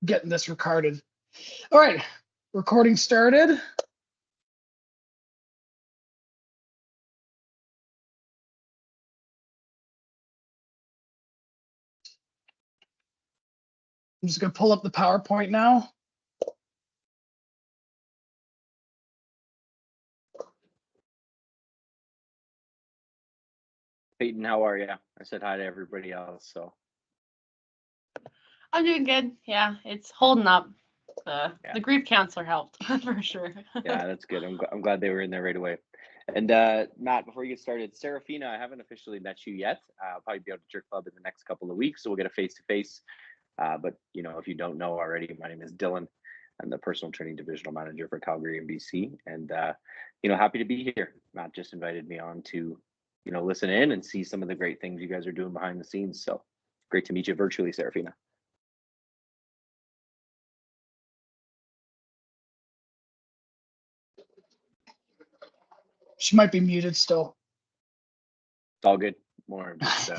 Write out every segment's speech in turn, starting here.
getting this recorded. All right, recording started. I'm just going to pull up the PowerPoint now. Peyton, how are you? I said hi to everybody else. So I'm doing good. Yeah, it's holding up. The grief counselor helped for sure. Yeah, that's good. I'm glad they were in there right away. And Matt, before you get started, Serafina, I haven't officially met you yet. I'll probably be out at your club in the next couple of weeks, so we'll get a face-to-face. But you know, if you don't know already, my name is Dylan. I'm the personal training divisional manager for Calgary and BC, and you know, happy to be here. Matt just invited me on to, you know, listen in and see some of the great things you guys are doing behind the scenes. So great to meet you virtually, Serafina. She might be muted still. It's all good. More just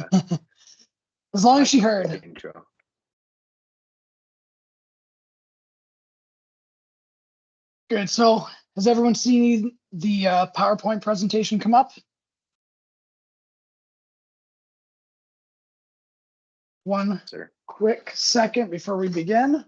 as long as she heard. Intro. Good. So has everyone seen the PowerPoint presentation come up? One quick second before we begin.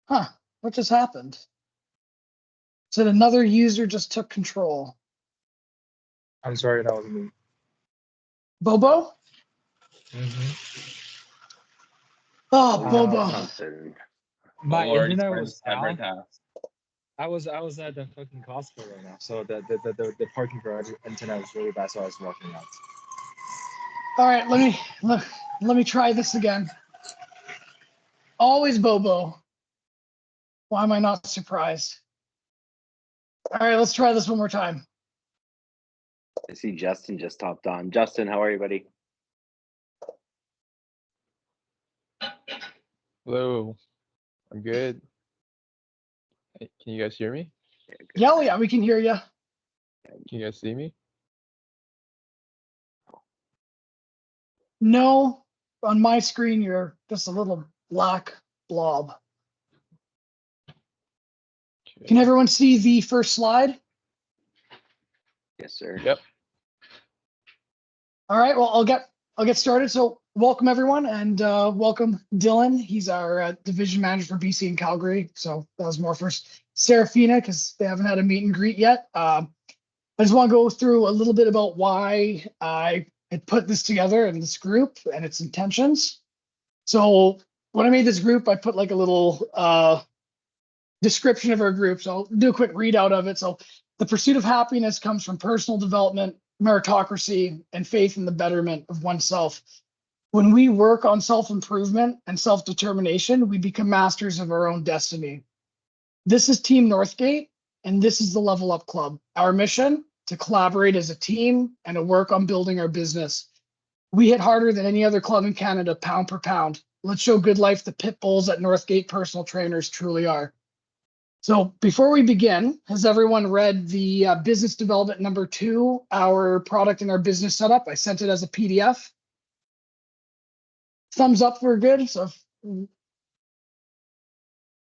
Huh, what just happened? Said another user just took control. I'm sorry, that was me. Bobo? Oh, Bobo. My internet was down. I was at the fucking Costco right now, so the parking garage internet was really bad, so I was walking out. All right, let me try this again. Always Bobo. Why am I not surprised? All right, let's try this one more time. I see Justin just hopped on. Justin, how are you, buddy? Hello, I'm good. Hey, can you guys hear me? Yeah, we can hear you. Can you guys see me? No, on my screen, you're just a little black blob. Okay. Can everyone see the first slide? Yes, sir. Yep. All right, well, I'll get started. So welcome everyone, and welcome Dylan. He's our division manager for BC and Calgary. So that was more for Serafina because they haven't had a meet and greet yet. I just want to go through a little bit about why I had put this together and this group and its intentions. So when I made this group, I put like a little description of our group. So I'll do a quick readout of it. So the pursuit of happiness comes from personal development, meritocracy, and faith in the betterment of oneself. When we work on self-improvement and self-determination, we become masters of our own destiny. This is Team Northgate, and this is the Level Up Club. Our mission, to collaborate as a team and to work on building our business. We hit harder than any other club in Canada, pound per pound. Let's show good life the pit bulls that Northgate personal trainers truly are. So before we begin, has everyone read the business development number 2, our product and our business setup? I sent it as a PDF. Thumbs up, we're good. So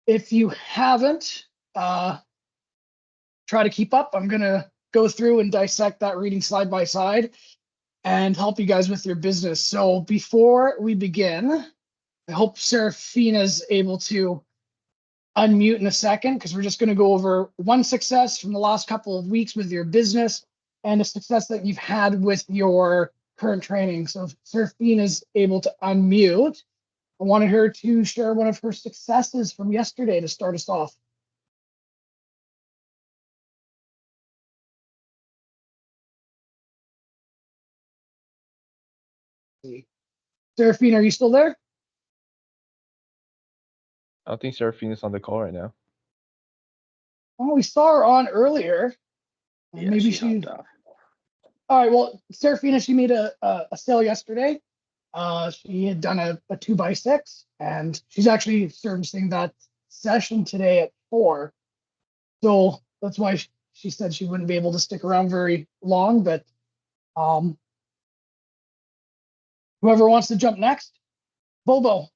if you haven't, try to keep up. I'm going to go through and dissect that reading slide by side and help you guys with your business. So before we begin, I hope Serafina's able to unmute in a second because we're just going to go over one success from the last couple of weeks with your business and a success that you've had with your current training. So if Serafina's able to unmute, I wanted her to share one of her successes from yesterday to start us off. Serafina, are you still there? I don't think Serafina's on the call right now. Oh, we saw her on earlier. Yeah, Maybe she hopped off. All right, well, Serafina, she made a sale yesterday. She had done a 2x6, and she's actually servicing that session today at 4. So that's why she said she wouldn't be able to stick around very long. But whoever wants to jump next, Bobo,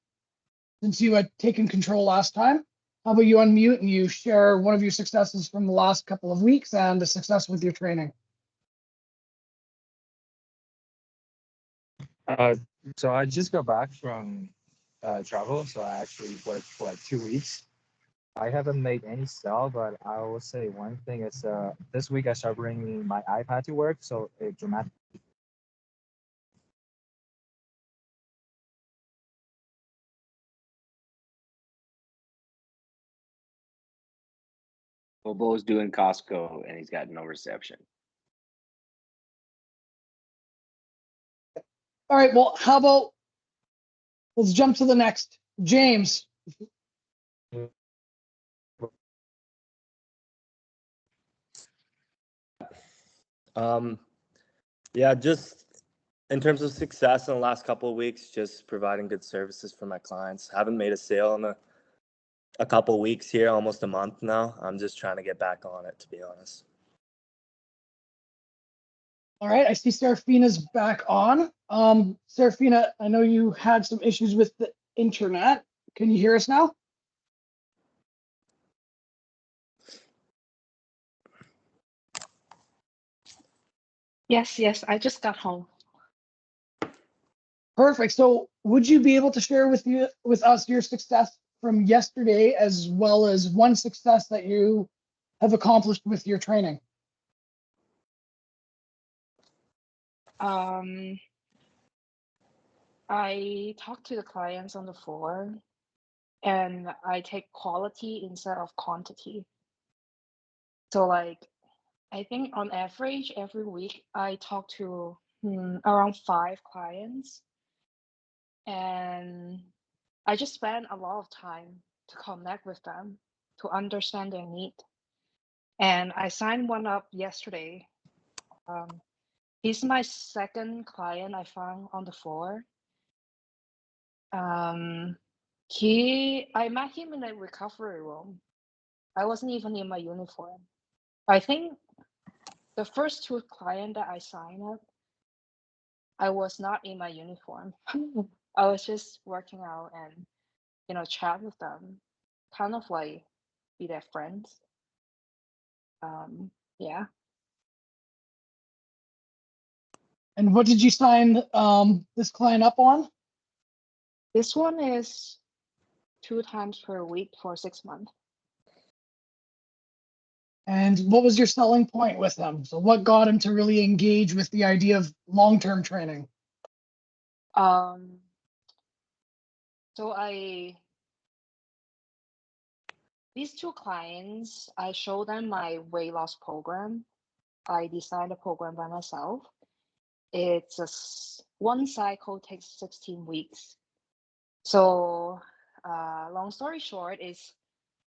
since you had taken control last time, how about you unmute and you share one of your successes from the last couple of weeks and a success with your training? So I just got back from travel, so I actually worked for like 2 weeks. I haven't made any sale, but I will say one thing is this week I started bringing my iPad to work, so it dramatically. Bobo's doing Costco and he's got no reception. All right, well, how about let's jump to the next. James. Yeah, just in terms of success in the last couple of weeks, just providing good services for my clients. Haven't made a sale in a couple of weeks here, almost a month now. I'm just trying to get back on it, to be honest. All right, I see Serafina's back on. Serafina, I know you had some issues with the internet. Can you hear us now? Yes, I just got home. Perfect. So would you be able to share with us your success from yesterday, as well as one success that you have accomplished with your training? I talk to the clients on the floor, and I take quality instead of quantity. So like, I think on average, every week I talk to around 5 clients, and I just spend a lot of time to connect with them, to understand their need. And I signed one up yesterday. He's my second client I found on the floor. I met him in a recovery room. I wasn't even in my uniform. I think the first 2 clients that I signed up, I was not in my uniform. I was just working out and, chat with them, kind of like be their friends. Yeah. And what did you sign this client up on? This one is 2 times per week for 6 months. And what was your selling point with him? So what got him to really engage with the idea of long-term training? So these 2 clients, I show them my weight loss program. I designed the program by myself. It's one cycle takes 16 weeks. So long story short is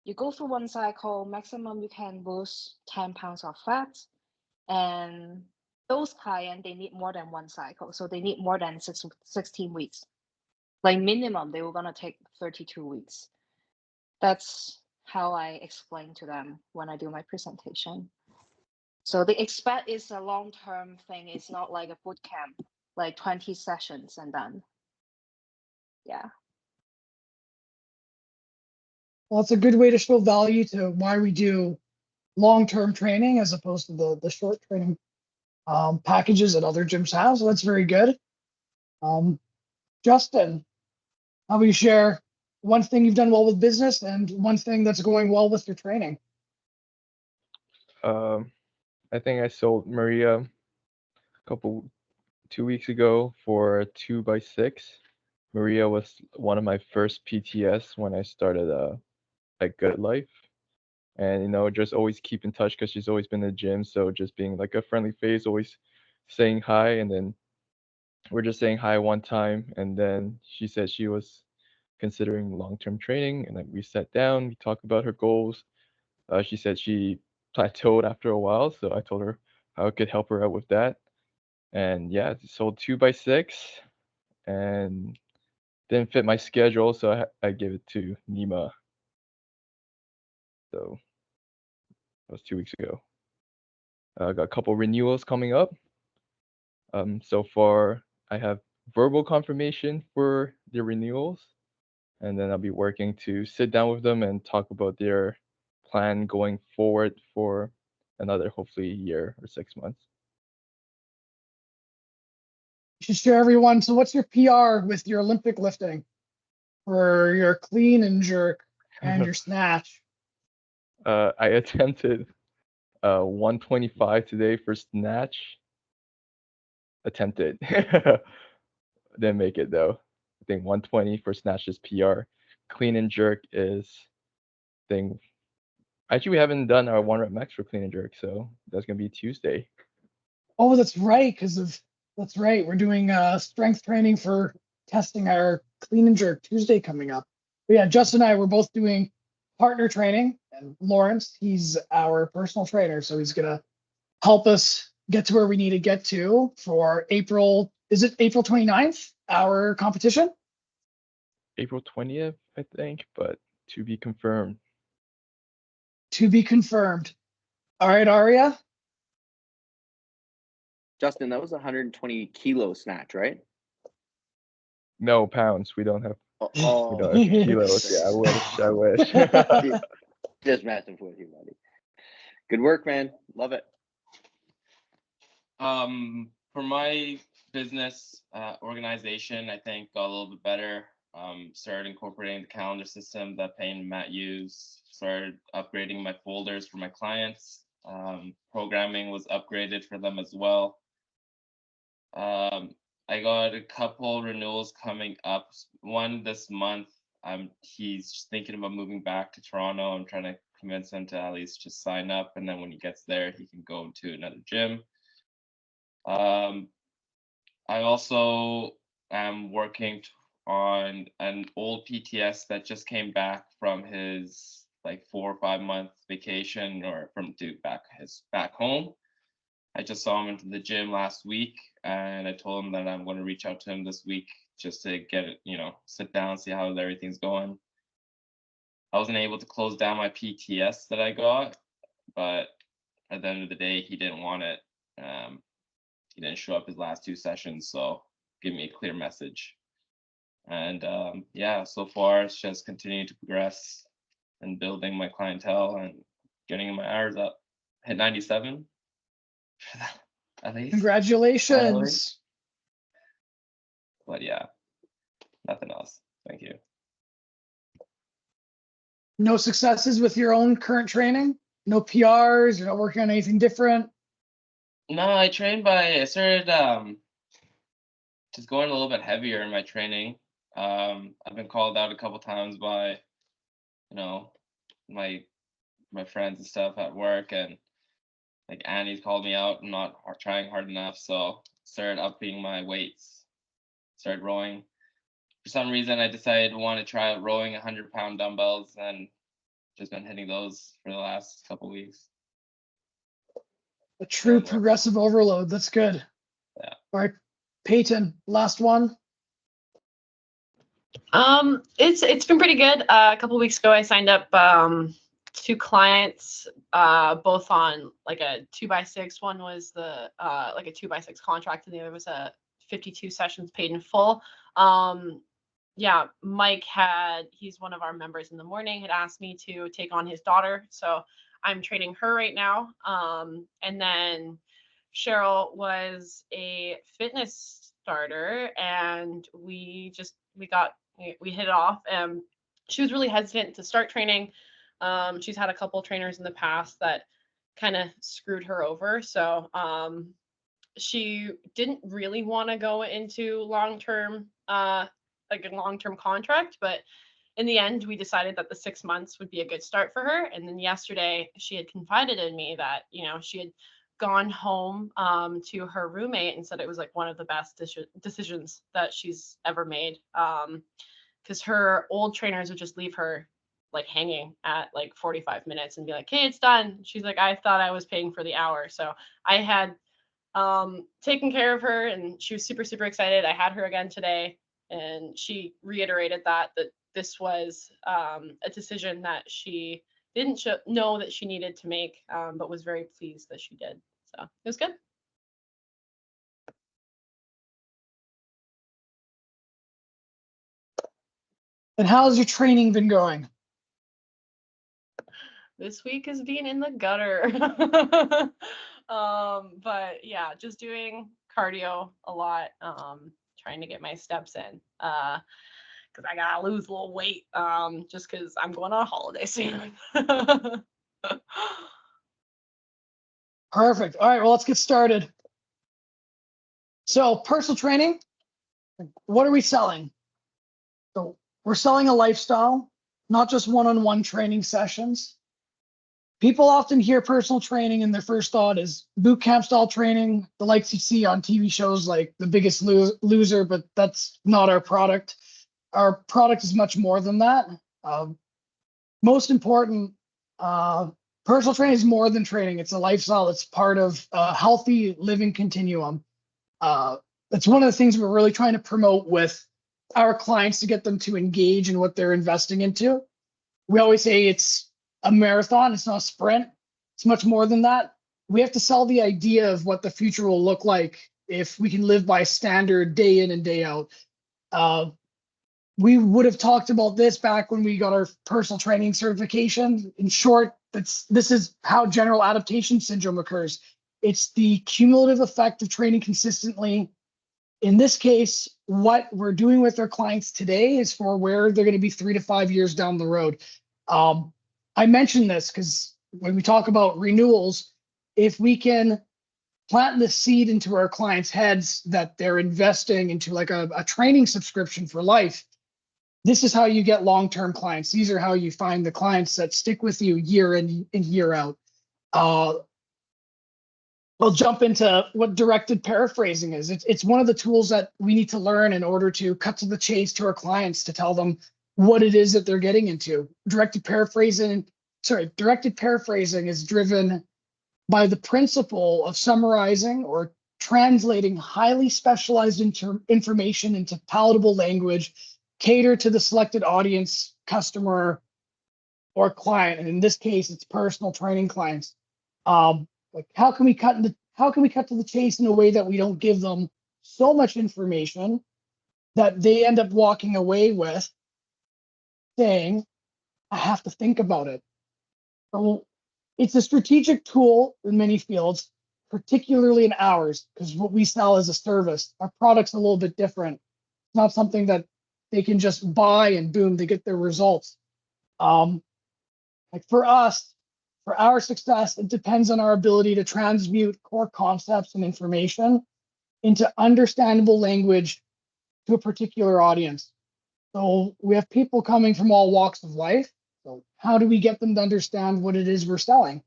you go through one cycle, maximum you can lose 10 pounds of fat. And those clients, they need more than one cycle. So they need more than 16 weeks. Like minimum, they were going to take 32 weeks. That's how I explain to them when I do my presentation. So the expect is a long-term thing. It's not like a boot camp, like 20 sessions and then, yeah. Well, it's a good way to show value to why we do long-term training as opposed to the short training packages that other gyms have. So that's very good. Justin, how about you share one thing you've done well with business and one thing that's going well with your training? I think I sold Maria 2 weeks ago for a 2x6. Maria was one of my first PTS when I started at Good Life. And just always keep in touch because she's always been in the gym. So just being like a friendly face, always saying hi. And then we're just saying hi one time. And then she said she was considering long-term training. And then we sat down, we talked about her goals. She said she plateaued after a while. So I told her how I could help her out with that. And yeah, sold 2x6. and didn't fit my schedule, so I gave it to Nima. So that was 2 weeks ago. I got a couple renewals coming up. So far I have verbal confirmation for the renewals, and then I'll be working to sit down with them and talk about their plan going forward for another hopefully year or 6 months. You should share everyone. So what's your PR with your Olympic lifting for your clean and jerk and your snatch? I attempted 125 today for snatch. Attempted. Didn't make it though. I think 120 for snatch is PR. Clean and jerk is thing. Actually, we haven't done our 1 rep max for clean and jerk, so that's gonna be Tuesday. Oh, that's right. That's right. We're doing strength training for testing our clean and jerk Tuesday coming up. But yeah, Justin and I were both doing partner training, and Lawrence, he's our personal trainer, so he's gonna help us get to where we need to get to for April. Is it April 29th, our competition? April 20th, I think, but to be confirmed. To be confirmed. All right, Aria. Justin, that was 120 kilo snatch, right? No pounds. We don't have Oh, we don't have kilos. Yeah, I wish. Just messing with you, buddy. Good work, man. Love it. For my business organization, I think got a little bit better. Started incorporating the calendar system that Payne and Matt use. Started upgrading my folders for my clients. Programming was upgraded for them as well. I got a couple renewals coming up. One this month. He's thinking about moving back to Toronto. I'm trying to convince him to at least just sign up, and then when he gets there, he can go to another gym. I also am working on an old PTS that just came back from his like 4 or 5 month vacation, or from back home. I just saw him into the gym last week, and I told him that I'm going to reach out to him this week just to get it, sit down, see how everything's going. I wasn't able to close down my PTS that I got, but at the end of the day, he didn't want it. He didn't show up his last 2 sessions, so give me a clear message. And yeah, so far it's just continuing to progress and building my clientele and getting my hours up. Hit 97 at least. Congratulations. But yeah, nothing else. Thank you. No successes with your own current training? No PRs? You're not working on anything different? No, I started just going a little bit heavier in my training. I've been called out a couple times by, my friends and stuff at work, and like Annie's called me out. I'm not trying hard enough, so started upping my weights. Started rowing. For some reason, I decided to want to try out rowing 100-pound dumbbells, and just been hitting those for the last couple weeks. A true progressive overload. That's good. Yeah. All right, Peyton, last one. It's been pretty good. A couple weeks ago, I signed up 2 clients, both on like a 2x6. One was the like a 2x6 contract, and the other was a 52 sessions paid in full. Yeah, Mike he's one of our members in the morning, had asked me to take on his daughter, so I'm training her right now. And then Cheryl was a fitness starter, and we hit it off. And she was really hesitant to start training. She's had a couple trainers in the past that kind of screwed her over. So she didn't really want to go into long-term, like a long-term contract, but in the end, we decided that the 6 months would be a good start for her. And then yesterday, she had confided in me that, she had gone home to her roommate and said it was like one of the best decisions that she's ever made. Because her old trainers would just leave her like hanging at like 45 minutes and be like, hey, it's done. She's like, I thought I was paying for the hour. So I had taking care of her, and she was super, super excited. I had her again today, and she reiterated that this was a decision that she didn't know that she needed to make, but was very pleased that she did. So it was good. And how's your training been going? This week has been in the gutter. But yeah, just doing cardio a lot, trying to get my steps in. Because I gotta lose a little weight, just because I'm going on a holiday soon. Perfect. All right, well, let's get started. So personal training, what are we selling? So we're selling a lifestyle, not just one-on-one training sessions. People often hear personal training and their first thought is boot camp style training, the likes you see on TV shows like The Biggest Loser, but that's not our product. Our product is much more than that. Most important, personal training is more than training. It's a lifestyle. It's part of a healthy living continuum. That's one of the things we're really trying to promote with our clients to get them to engage in what they're investing into. We always say it's a marathon. It's not a sprint. It's much more than that. We have to sell the idea of what the future will look like if we can live by standard day in and day out. We would have talked about this back when we got our personal training certification. In short, this is how general adaptation syndrome occurs. It's the cumulative effect of training consistently. In this case, what we're doing with our clients today is for where they're going to be 3 to 5 years down the road. I mentioned this because when we talk about renewals, if we can plant the seed into our clients' heads that they're investing into like a training subscription for life, this is how you get long-term clients. These are how you find the clients that stick with you year in and year out. We'll jump into what directed paraphrasing is. It's one of the tools that we need to learn in order to cut to the chase to our clients to tell them what it is that they're getting into. Directed paraphrasing is driven by the principle of summarizing or translating highly specialized information into palatable language, cater to the selected audience, customer, or client. And in this case, it's personal training clients. Like how can we cut to the chase in a way that we don't give them so much information that they end up walking away with saying, I have to think about it. So it's a strategic tool in many fields, particularly in ours, because what we sell is a service. Our product's a little bit different. It's not something that they can just buy and boom, they get their results. Like for us, for our success, it depends on our ability to transmute core concepts and information into understandable language to a particular audience. So we have people coming from all walks of life. So how do we get them to understand what it is we're selling?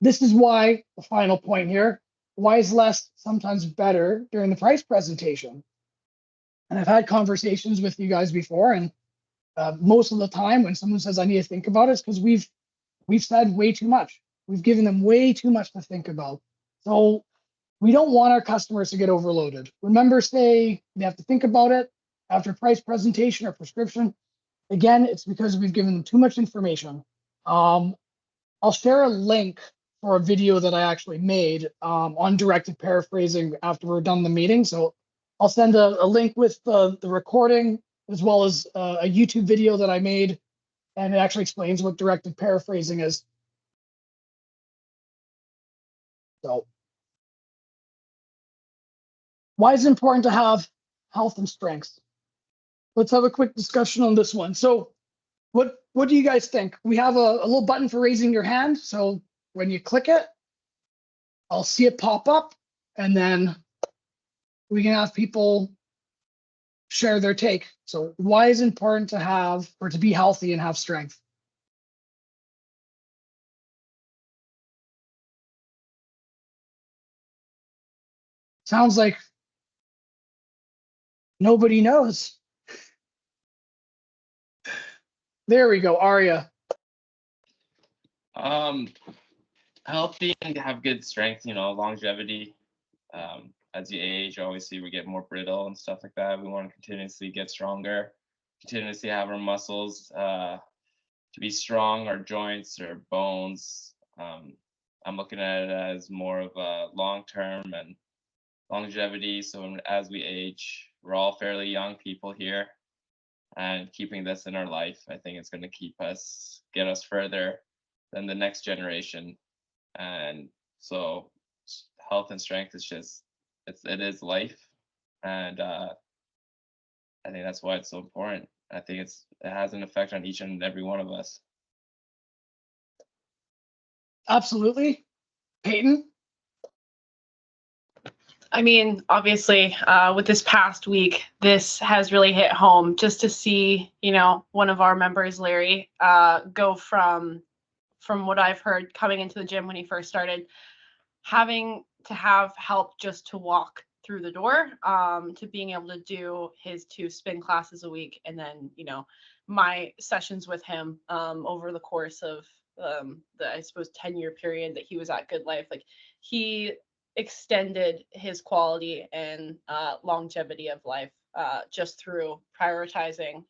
This is why, the final point here, why is less sometimes better during the price presentation? And I've had conversations with you guys before, and most of the time when someone says I need to think about it, it's because we've said way too much. We've given them way too much to think about. So we don't want our customers to get overloaded. When members say they have to think about it after price presentation or prescription, again, it's because we've given them too much information. I'll share a link for a video that I actually made on directed paraphrasing after we're done the meeting. So I'll send a link with the recording as well as a YouTube video that I made, and it actually explains what directed paraphrasing is. So why is it important to have health and strengths? Let's have a quick discussion on this one. So what do you guys think? We have a little button for raising your hand. So when you click it, I'll see it pop up, and then we can have people share their take. So why is it important to have, or to be healthy and have strength? Sounds like nobody knows. There we go, Arya. healthy and have good strength, longevity. As you age, obviously we get more brittle and stuff like that. We want to continuously get stronger, continuously have our muscles to be strong, our joints, our bones. I'm looking at it as more of a long-term and longevity. So as we age, we're all fairly young people here, and keeping this in our life, I think it's going to get us further than the next generation. And so health and strength is just, it is life. And I think that's why it's so important. I think it has an effect on each and every one of us. Absolutely. Peyton? I mean, obviously, with this past week, this has really hit home. Just to see, one of our members, Larry, go from what I've heard coming into the gym when he first started, having to have help just to walk through the door, to being able to do his 2 spin classes a week, and then my sessions with him over the course of the, I suppose, 10-year period that he was at Good Life. Like, he extended his quality and longevity of life just through prioritizing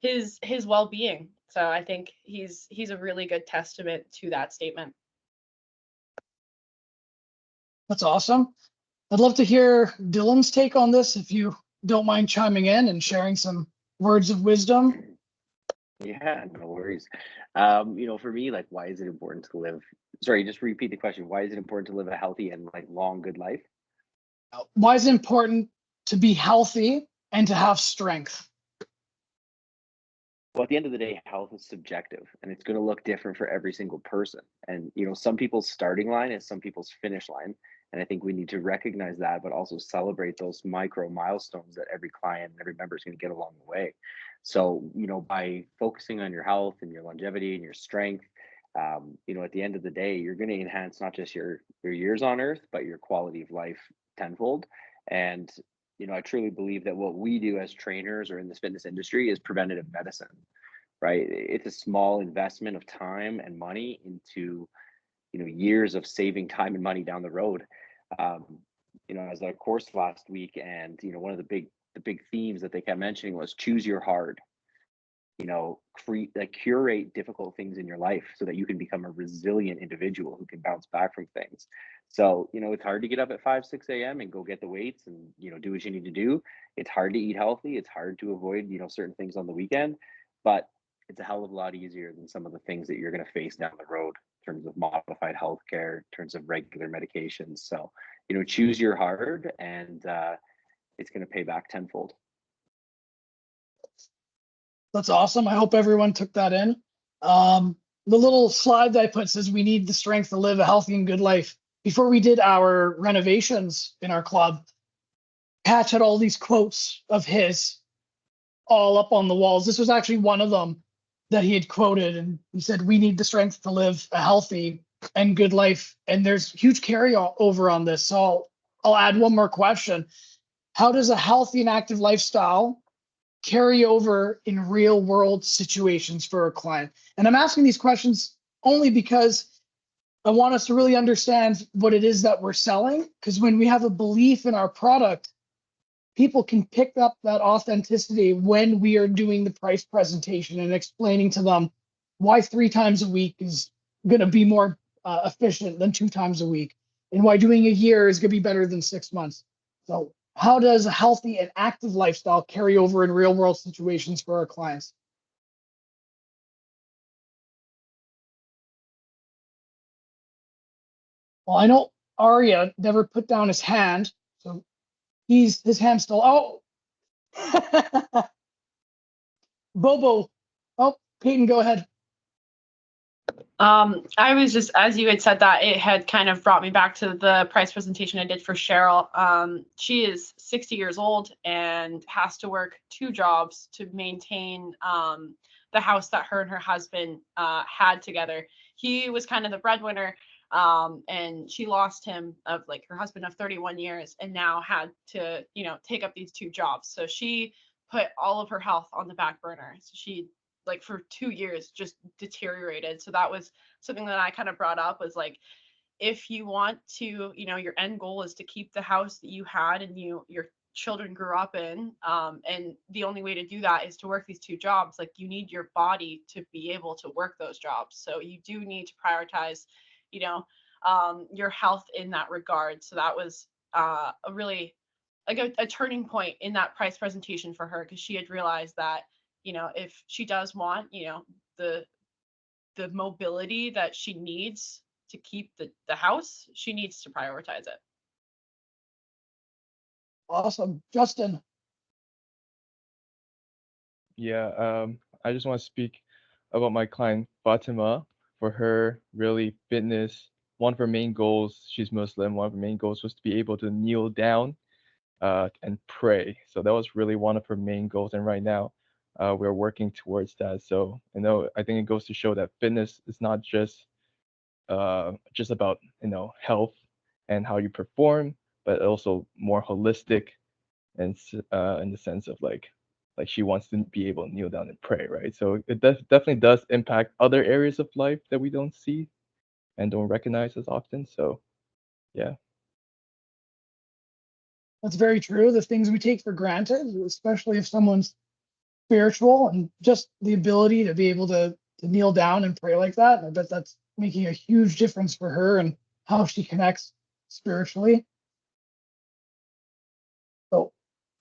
his well-being. So I think he's a really good testament to that statement. That's awesome. I'd love to hear Dylan's take on this, if you don't mind chiming in and sharing some words of wisdom. Yeah, no worries. For me, like, why is it important to live? Sorry, just repeat the question. Why is it important to live a healthy and long, good life? Why is it important to be healthy and to have strength? Well, at the end of the day, health is subjective, and it's going to look different for every single person. And some people's starting line is some people's finish line, and I think we need to recognize that, but also celebrate those micro milestones that every client and every member is going to get along the way. So, by focusing on your health and your longevity and your strength, at the end of the day, you're going to enhance not just your years on earth, but your quality of life tenfold. And I truly believe that what we do as trainers or in this fitness industry is preventative medicine, right? It's a small investment of time and money into years of saving time and money down the road. As our course last week, and one of the big themes that they kept mentioning was choose your hard. Curate difficult things in your life so that you can become a resilient individual who can bounce back from things. So, it's hard to get up at 5, 6 a.m. and go get the weights and, do what you need to do. It's hard to eat healthy. It's hard to avoid, certain things on the weekend, but it's a hell of a lot easier than some of the things that you're going to face down the road in terms of modified healthcare, in terms of regular medications. So, choose your hard, and it's going to pay back tenfold. That's awesome. I hope everyone took that in. The little slide that I put says we need the strength to live a healthy and good life. Before we did our renovations in our club, Patch had all these quotes of his all up on the walls. This was actually one of them that he had quoted, and he said, we need the strength to live a healthy and good life. And there's huge carryover on this. So I'll add one more question. How does a healthy and active lifestyle carry over in real world situations for a client? And I'm asking these questions only because I want us to really understand what it is that we're selling. Because when we have a belief in our product, people can pick up that authenticity when we are doing the price presentation and explaining to them why 3 times a week is going to be more efficient than 2 times a week, and why doing a year is going to be better than 6 months. So how does a healthy and active lifestyle carry over in real world situations for our clients? Well, I know Arya never put down his hand, so his hand's still, oh. Bobo. Oh, Peyton, go ahead. I was just, as you had said that, it had kind of brought me back to the price presentation I did for Cheryl. She is 60 years old and has to work 2 jobs to maintain the house that her and her husband had together. He was kind of the breadwinner, and she lost him, of like her husband of 31 years, and now had to, take up these 2 jobs. So she put all of her health on the back burner. So she like for 2 years just deteriorated. So that was something that I kind of brought up, was like, if you want to, your end goal is to keep the house that you had and your children grew up in, and the only way to do that is to work these 2 jobs. Like, you need your body to be able to work those jobs. So you do need to prioritize, your health in that regard. So that was a really like a turning point in that price presentation for her, because she had realized that, if she does want, the mobility that she needs to keep the house, she needs to prioritize it. Awesome. Justin. Yeah, I just want to speak about my client Fatima. For her, really, fitness, one of her main goals, she's Muslim, one of her main goals was to be able to kneel down and pray. So that was really one of her main goals. And right now, we're working towards that. So, I think it goes to show that fitness is not just about, health and how you perform, but also more holistic, and in the sense of like she wants to be able to kneel down and pray, right? So it definitely does impact other areas of life that we don't see and don't recognize as often. So yeah. That's very true. The things we take for granted, especially if someone's spiritual, and just the ability to be able to kneel down and pray like that. I bet that's making a huge difference for her and how she connects spiritually. So,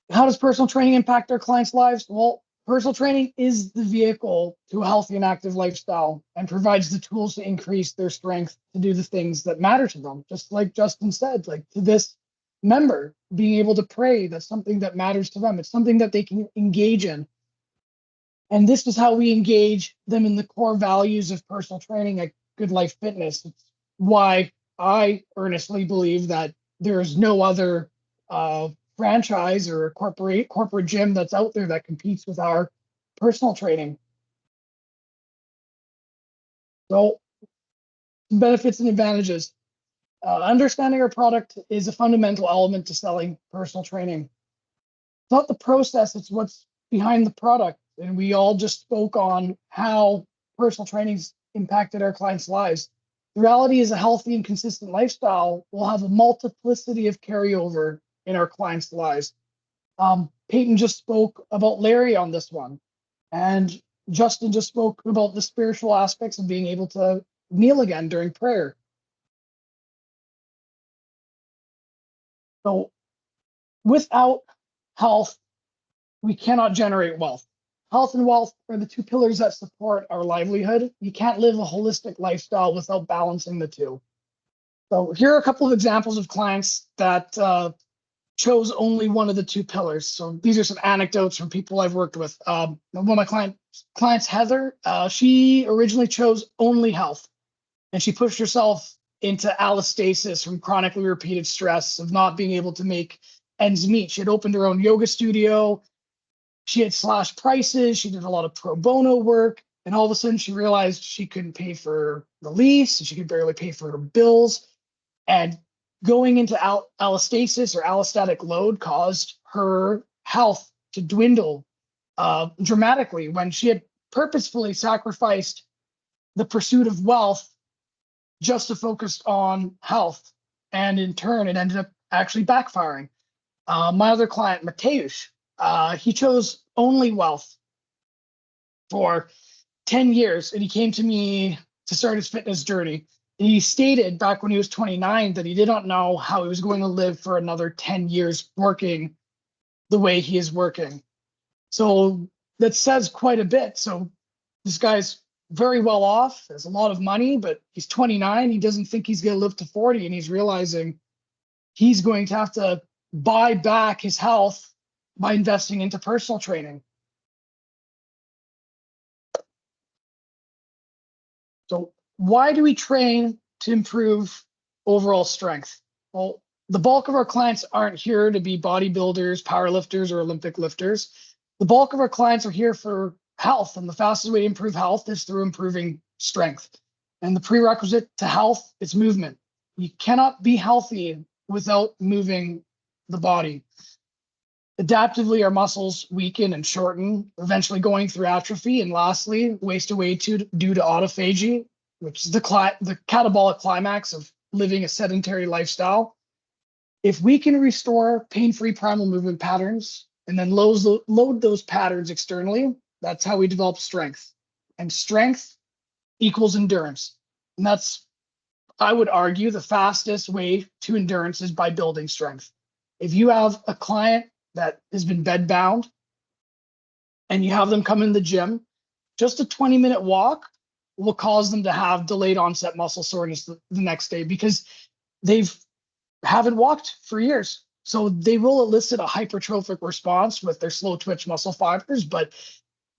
how does personal training impact our clients' lives? Well, personal training is the vehicle to a healthy and active lifestyle and provides the tools to increase their strength to do the things that matter to them. Just like Justin said, like to this member, being able to pray, that's something that matters to them. It's something that they can engage in. And this is how we engage them in the core values of personal training at Good Life Fitness. It's why I earnestly believe that there is no other franchise or corporate gym that's out there that competes with our personal training. So, benefits and advantages. Understanding our product is a fundamental element to selling personal training. It's not the process, it's what's behind the product. And we all just spoke on how personal training's impacted our clients' lives. The reality is a healthy and consistent lifestyle will have a multiplicity of carryover in our clients' lives. Peyton just spoke about Larry on this one, and Justin just spoke about the spiritual aspects of being able to kneel again during prayer. So without health, we cannot generate wealth. Health and wealth are the 2 pillars that support our livelihood. You can't live a holistic lifestyle without balancing the 2. So here are a couple of examples of clients that chose only one of the 2 pillars. So these are some anecdotes from people I've worked with. One of my clients, Heather, she originally chose only health, and she pushed herself into allostasis from chronically repeated stress of not being able to make ends meet. She had opened her own yoga studio. She had slashed prices. She did a lot of pro bono work. And all of a sudden she realized she couldn't pay for the lease, and she could barely pay for her bills. And going into allostasis or allostatic load caused her health to dwindle dramatically, when she had purposefully sacrificed the pursuit of wealth just to focus on health. And in turn, it ended up actually backfiring. My other client, Mateusz, he chose only wealth for 10 years, and he came to me to start his fitness journey. And he stated back when he was 29 that he did not know how he was going to live for another 10 years working the way he is working. So that says quite a bit. So this guy's very well off, has a lot of money, but he's 29. He doesn't think he's going to live to 40, and he's realizing he's going to have to buy back his health by investing into personal training. So why do we train to improve overall strength? Well, the bulk of our clients aren't here to be bodybuilders, powerlifters, or Olympic lifters. The bulk of our clients are here for health, and the fastest way to improve health is through improving strength. And the prerequisite to health is movement. You cannot be healthy without moving the body. Adaptively, our muscles weaken and shorten, eventually going through atrophy. And lastly, waste away due to autophagy, which is the catabolic climax of living a sedentary lifestyle. If we can restore pain-free primal movement patterns and then load those patterns externally, that's how we develop strength. And strength equals endurance. And that's, I would argue, the fastest way to endurance is by building strength. If you have a client that has been bedbound and you have them come in the gym, just a 20-minute walk will cause them to have delayed onset muscle soreness the next day because haven't walked for years. So they will elicit a hypertrophic response with their slow twitch muscle fibers, but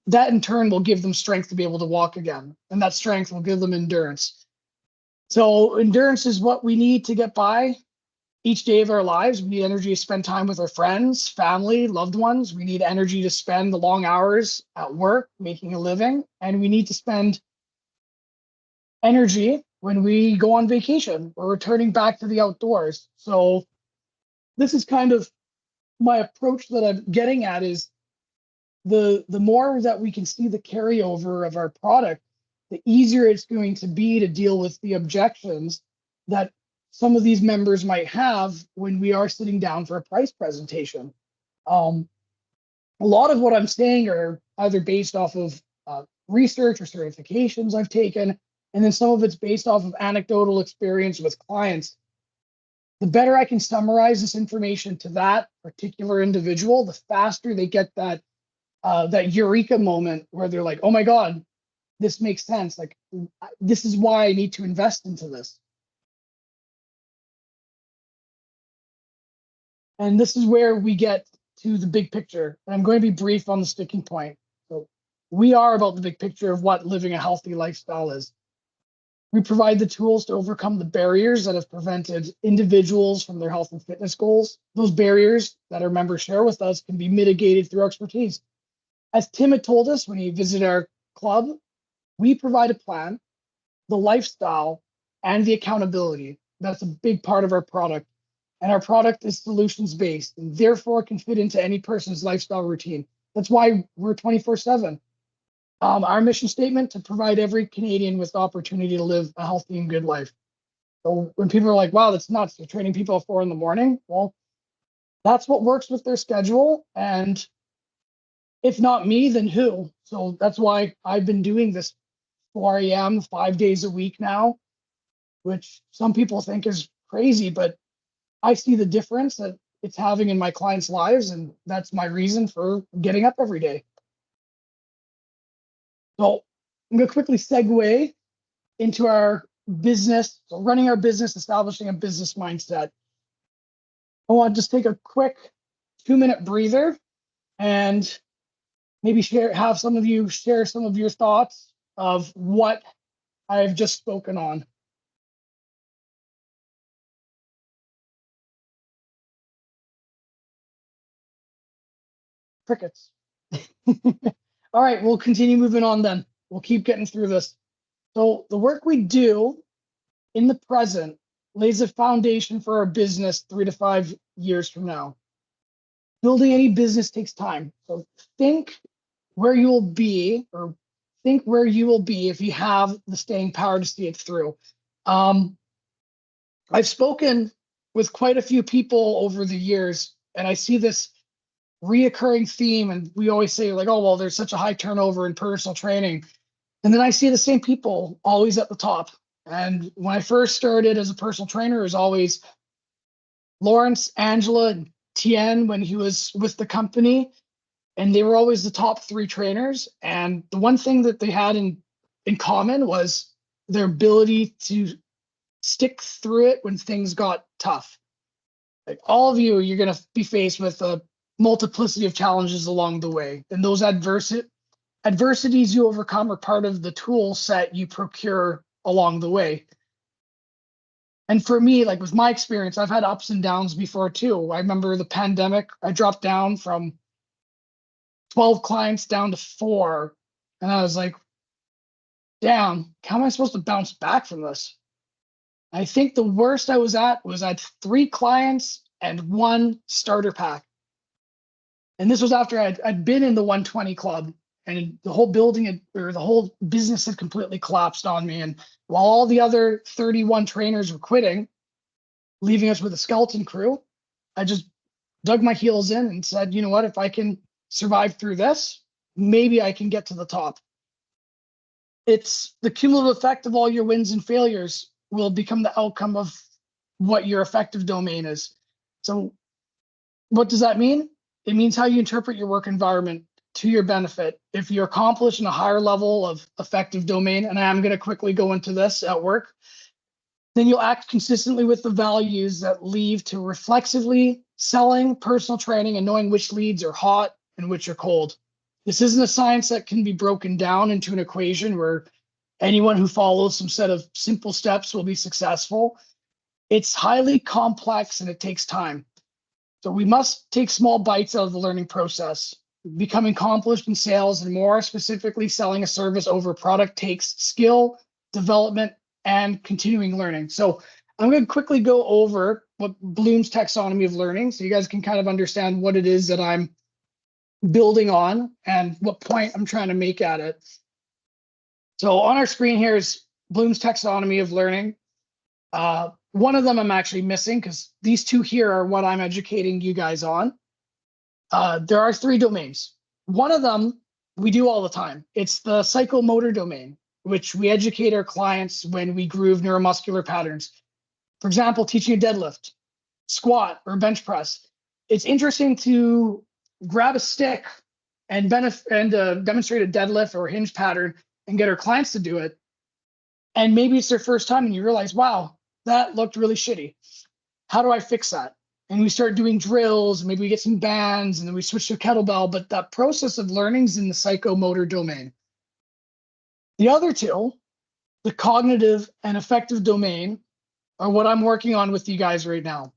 that in turn will give them strength to be able to walk again. And that strength will give them endurance. So endurance is what we need to get by each day of our lives. We need energy to spend time with our friends, family, loved ones. We need energy to spend the long hours at work, making a living. And we need to spend energy when we go on vacation or returning back to the outdoors. So this is kind of my approach that I'm getting at is the more that we can see the carryover of our product, the easier it's going to be to deal with the objections that some of these members might have when we are sitting down for a price presentation. A lot of what I'm saying are either based off of research or certifications I've taken, and then some of it's based off of anecdotal experience with clients. The better I can summarize this information to that particular individual, the faster they get that eureka moment where they're like, oh my God, this makes sense. Like, this is why I need to invest into this. And this is where we get to the big picture. And I'm going to be brief on the sticking point. So we are about the big picture of what living a healthy lifestyle is. We provide the tools to overcome the barriers that have prevented individuals from their health and fitness goals. Those barriers that our members share with us can be mitigated through expertise. As Tim had told us when he visited our club, we provide a plan, the lifestyle, and the accountability. That's a big part of our product. And our product is solutions-based and therefore can fit into any person's lifestyle routine. That's why we're 24/7. Our mission statement to provide every Canadian with the opportunity to live a healthy and good life. So when people are like, wow, that's nuts, you're training people at 4 a.m. Well, that's what works with their schedule. And if not me, then who? So that's why I've been doing this 4 a.m., 5 days a week now, which some people think is crazy, but I see the difference that it's having in my clients' lives. And that's my reason for getting up every day. So I'm going to quickly segue into our business, so running our business, establishing a business mindset. I want to just take a quick 2-minute breather and maybe have some of you share some of your thoughts of what I've just spoken on. Crickets. All right, we'll continue moving on then. We'll keep getting through this. So the work we do in the present lays a foundation for our business 3 to 5 years from now. Building any business takes time. So think where you will be, or think where you will be if you have the staying power to see it through. I've spoken with quite a few people over the years, and I see this reoccurring theme. And we always say like, oh, well, there's such a high turnover in personal training. And then I see the same people always at the top. And when I first started as a personal trainer, it was always Lawrence, Angela, and Tien when he was with the company. And they were always the top 3 trainers. And the one thing that they had in common was their ability to stick through it when things got tough. Like all of you, you're going to be faced with a multiplicity of challenges along the way. And those adversities you overcome are part of the tool set you procure along the way. And for me, like with my experience, I've had ups and downs before too. I remember the pandemic, I dropped down from 12 clients down to 4. And I was like, damn, how am I supposed to bounce back from this? I think the worst I was at was I had 3 clients and 1 starter pack. And this was after I'd been in the 120 club, and the whole building or the whole business had completely collapsed on me. And while all the other 31 trainers were quitting, leaving us with a skeleton crew, I just dug my heels in and said, you know what, if I can survive through this, maybe I can get to the top. It's the cumulative effect of all your wins and failures will become the outcome of what your effective domain is. So what does that mean? It means how you interpret your work environment to your benefit. If you're accomplished in a higher level of effective domain, and I'm going to quickly go into this at work, then you'll act consistently with the values that lead to reflexively selling, personal training, and knowing which leads are hot and which are cold. This isn't a science that can be broken down into an equation where anyone who follows some set of simple steps will be successful. It's highly complex and it takes time. So we must take small bites out of the learning process. Becoming accomplished in sales, and more specifically selling a service over a product, takes skill, development, and continuing learning. So I'm going to quickly go over what Bloom's taxonomy of learning, so you guys can kind of understand what it is that I'm building on and what point I'm trying to make at it. So on our screen here is Bloom's taxonomy of learning. One of them I'm actually missing because these two here are what I'm educating you guys on. There are 3 domains. One of them we do all the time. It's the psychomotor domain, which we educate our clients when we groove neuromuscular patterns. For example, teaching a deadlift, squat, or bench press. It's interesting to grab a stick and demonstrate a deadlift or a hinge pattern and get our clients to do it. And maybe it's their first time and you realize, wow, that looked really shitty. How do I fix that? And we start doing drills, maybe we get some bands, and then we switch to a kettlebell, but that process of learning is in the psychomotor domain. The other 2, the cognitive and affective domain, are what I'm working on with you guys right now.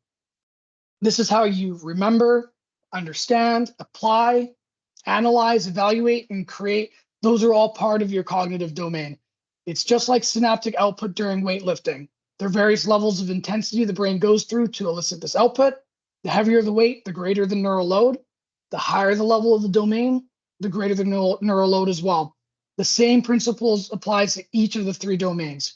This is how you remember, understand, apply, analyze, evaluate, and create. Those are all part of your cognitive domain. It's just like synaptic output during weightlifting. There are various levels of intensity the brain goes through to elicit this output. The heavier the weight, the greater the neural load. The higher the level of the domain, the greater the neural load as well. The same principles applies to each of the 3 domains.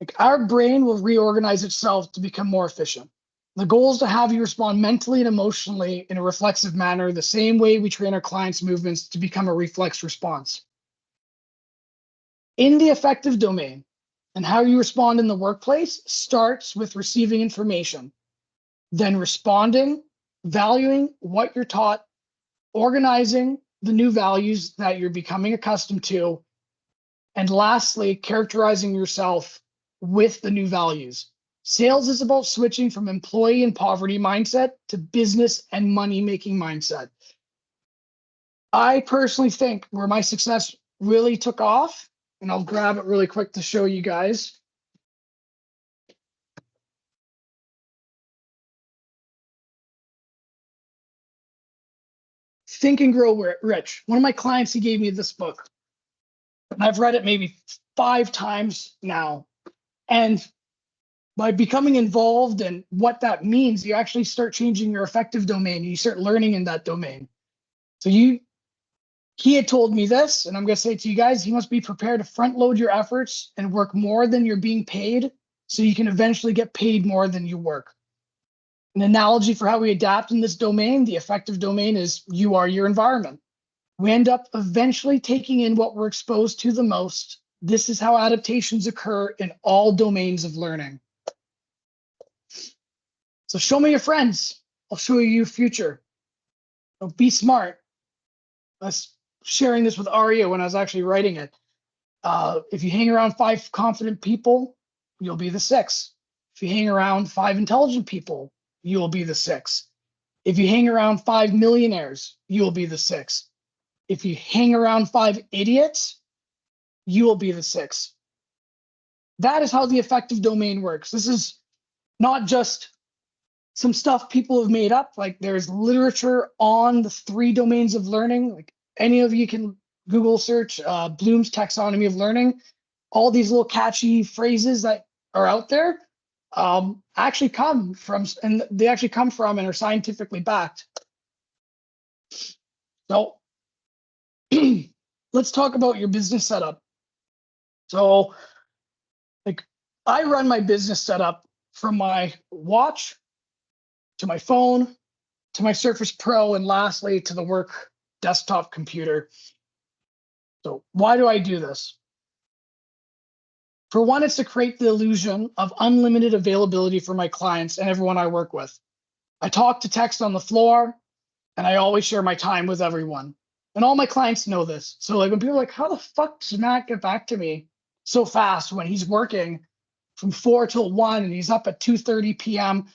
Like, our brain will reorganize itself to become more efficient. The goal is to have you respond mentally and emotionally in a reflexive manner, the same way we train our clients' movements to become a reflex response. In the affective domain, and how you respond in the workplace starts with receiving information, then responding, valuing what you're taught, organizing the new values that you're becoming accustomed to, and lastly, characterizing yourself with the new values. Sales is about switching from employee and poverty mindset to business and money-making mindset. I personally think where my success really took off, and I'll grab it really quick to show you guys. Think and Grow Rich. One of my clients, he gave me this book. And I've read it maybe 5 times now. And by becoming involved in what that means, you actually start changing your affective domain. You start learning in that domain. So he had told me this, and I'm going to say it to you guys, you must be prepared to front load your efforts and work more than you're being paid so you can eventually get paid more than you work. An analogy for how we adapt in this domain, the affective domain, is you are your environment. We end up eventually taking in what we're exposed to the most. This is how adaptations occur in all domains of learning. So show me your friends. I'll show you your future. So be smart. I was sharing this with Aria when I was actually writing it. If you hang around 5 confident people, you'll be the 6. If you hang around 5 intelligent people, you will be the 6. If you hang around 5 millionaires, you will be the 6. If you hang around 5 idiots, you will be the 6. That is how the affective domain works. This is not just some stuff people have made up. Like, there's literature on the 3 domains of learning. Like, any of you can Google search Bloom's taxonomy of learning. All these little catchy phrases that are out there actually come from and are scientifically backed. So let's talk about your business setup. So like I run my business setup from my watch to my phone to my Surface Pro, and lastly to the work desktop computer. So why do I do this? For one, it's to create the illusion of unlimited availability for my clients and everyone I work with. I talk to text on the floor, and I always share my time with everyone. And all my clients know this. So like when people are like, how the fuck does Matt get back to me so fast when he's working from 4 till 1 and he's up at 2:30 p.m.?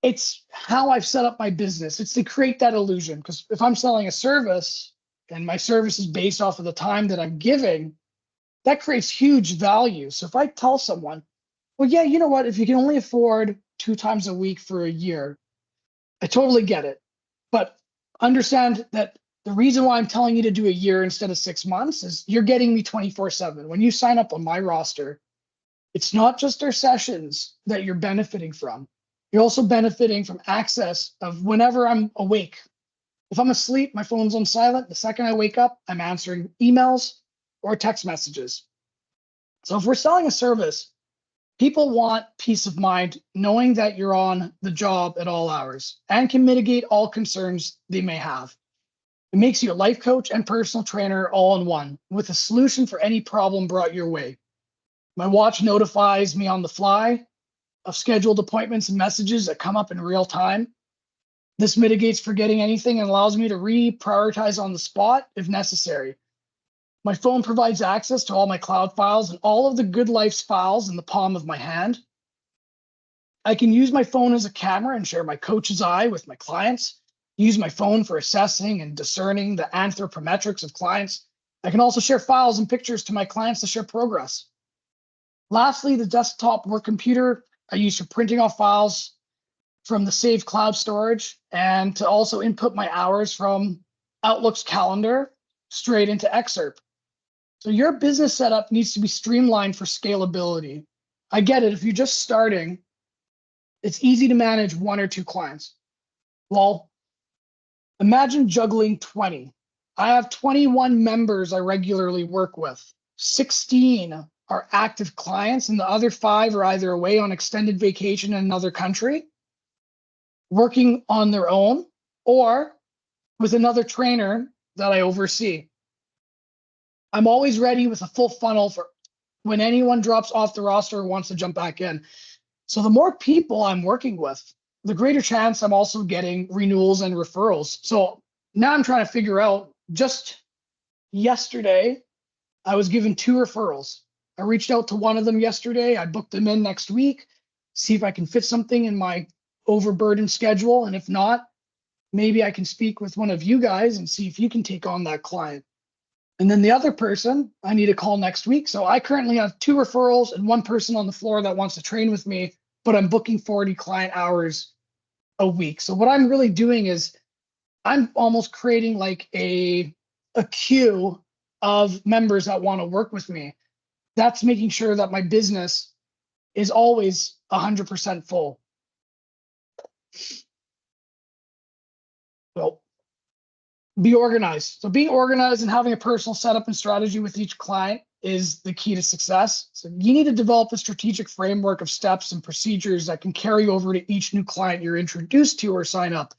It's how I've set up my business. It's to create that illusion. Because if I'm selling a service and my service is based off of the time that I'm giving, that creates huge value. So if I tell someone, well, yeah, you know what, if you can only afford 2 times a week for a year, I totally get it. But understand that the reason why I'm telling you to do a year instead of 6 months is you're getting me 24/7. When you sign up on my roster, it's not just our sessions that you're benefiting from. You're also benefiting from access of whenever I'm awake. If I'm asleep, my phone's on silent. The second I wake up, I'm answering emails or text messages. So if we're selling a service, people want peace of mind knowing that you're on the job at all hours and can mitigate all concerns they may have. It makes you a life coach and personal trainer all in one, with a solution for any problem brought your way. My watch notifies me on the fly of scheduled appointments and messages that come up in real time. This mitigates forgetting anything and allows me to reprioritize on the spot if necessary. My phone provides access to all my cloud files and all of the Good Life's files in the palm of my hand. I can use my phone as a camera and share my coach's eye with my clients, use my phone for assessing and discerning the anthropometrics of clients. I can also share files and pictures to my clients to share progress. Lastly, the desktop work computer I use for printing off files from the saved cloud storage and to also input my hours from Outlook's calendar straight into Excerpt. So your business setup needs to be streamlined for scalability. I get it. If you're just starting, it's easy to manage 1 or 2 clients. Well, imagine juggling 20. I have 21 members I regularly work with. 16 are active clients, and the other 5 are either away on extended vacation in another country, working on their own, or with another trainer that I oversee. I'm always ready with a full funnel for when anyone drops off the roster or wants to jump back in. So the more people I'm working with, the greater chance I'm also getting renewals and referrals. So now I'm trying to figure out, just yesterday, I was given 2 referrals. I reached out to one of them yesterday. I booked them in next week, see if I can fit something in my overburdened schedule. And if not, maybe I can speak with one of you guys and see if you can take on that client. And then the other person I need to call next week. So I currently have 2 referrals and 1 person on the floor that wants to train with me, but I'm booking 40 client hours a week. So what I'm really doing is I'm almost creating like a queue of members that want to work with me. That's making sure that my business is always 100% full. So be organized. So being organized and having a personal setup and strategy with each client is the key to success. So you need to develop a strategic framework of steps and procedures that can carry over to each new client you're introduced to or sign up.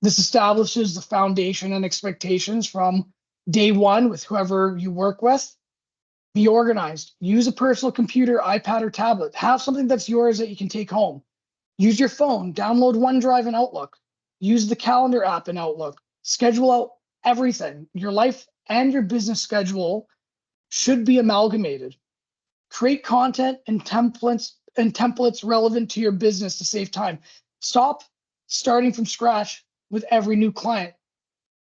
This establishes the foundation and expectations from day one with whoever you work with. Be organized. Use a personal computer, iPad, or tablet. Have something that's yours that you can take home. Use your phone. Download OneDrive and Outlook. Use the calendar app in Outlook. Schedule out everything. Your life and your business schedule should be amalgamated. Create content and templates relevant to your business to save time. Stop starting from scratch with every new client.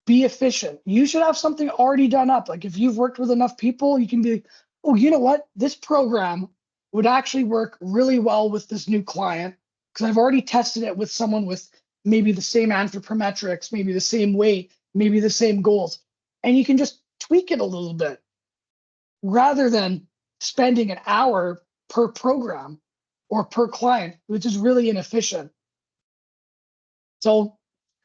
Be efficient. You should have something already done up. Like if you've worked with enough people, you can be, oh, you know what? This program would actually work really well with this new client because I've already tested it with someone with maybe the same anthropometrics, maybe the same weight, maybe the same goals. And you can just tweak it a little bit rather than spending an hour per program or per client, which is really inefficient. So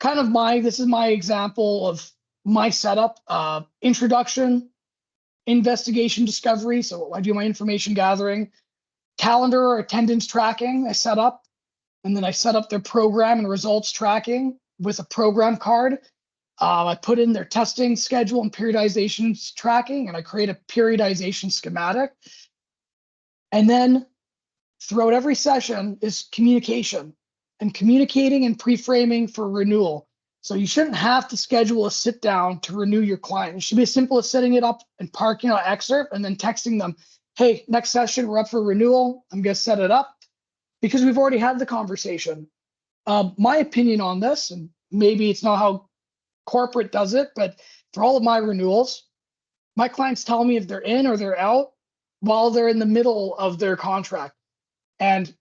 this is my example of my setup. Introduction, investigation, discovery. So I do my information gathering, calendar or attendance tracking I set up, and then I set up their program and results tracking with a program card. I put in their testing schedule and periodization tracking, and I create a periodization schematic. And then throughout every session is communication, and communicating and pre-framing for renewal. So you shouldn't have to schedule a sit down to renew your client. It should be as simple as setting it up and parking on excerpt and then texting them, hey, next session, we're up for renewal. I'm going to set it up, because we've already had the conversation. My opinion on this, and maybe it's not how corporate does it, but for all of my renewals, my clients tell me if they're in or they're out while they're in the middle of their contract. And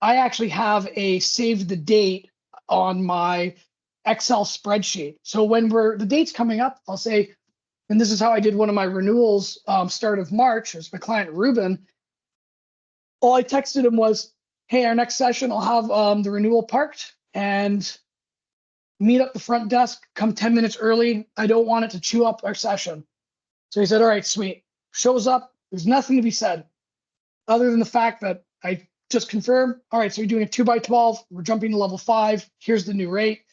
I actually have a save the date on my Excel spreadsheet. So when the date's coming up, I'll say, and this is how I did one of my renewals, start of March, as my client Ruben. All I texted him was, hey, our next session, I'll have the renewal parked and meet up the front desk, come 10 minutes early. I don't want it to chew up our session. So he said, all right, sweet. Shows up. There's nothing to be said other than the fact that I just confirmed, all right, so you're doing a 2x12. We're jumping to level 5. Here's the new rate.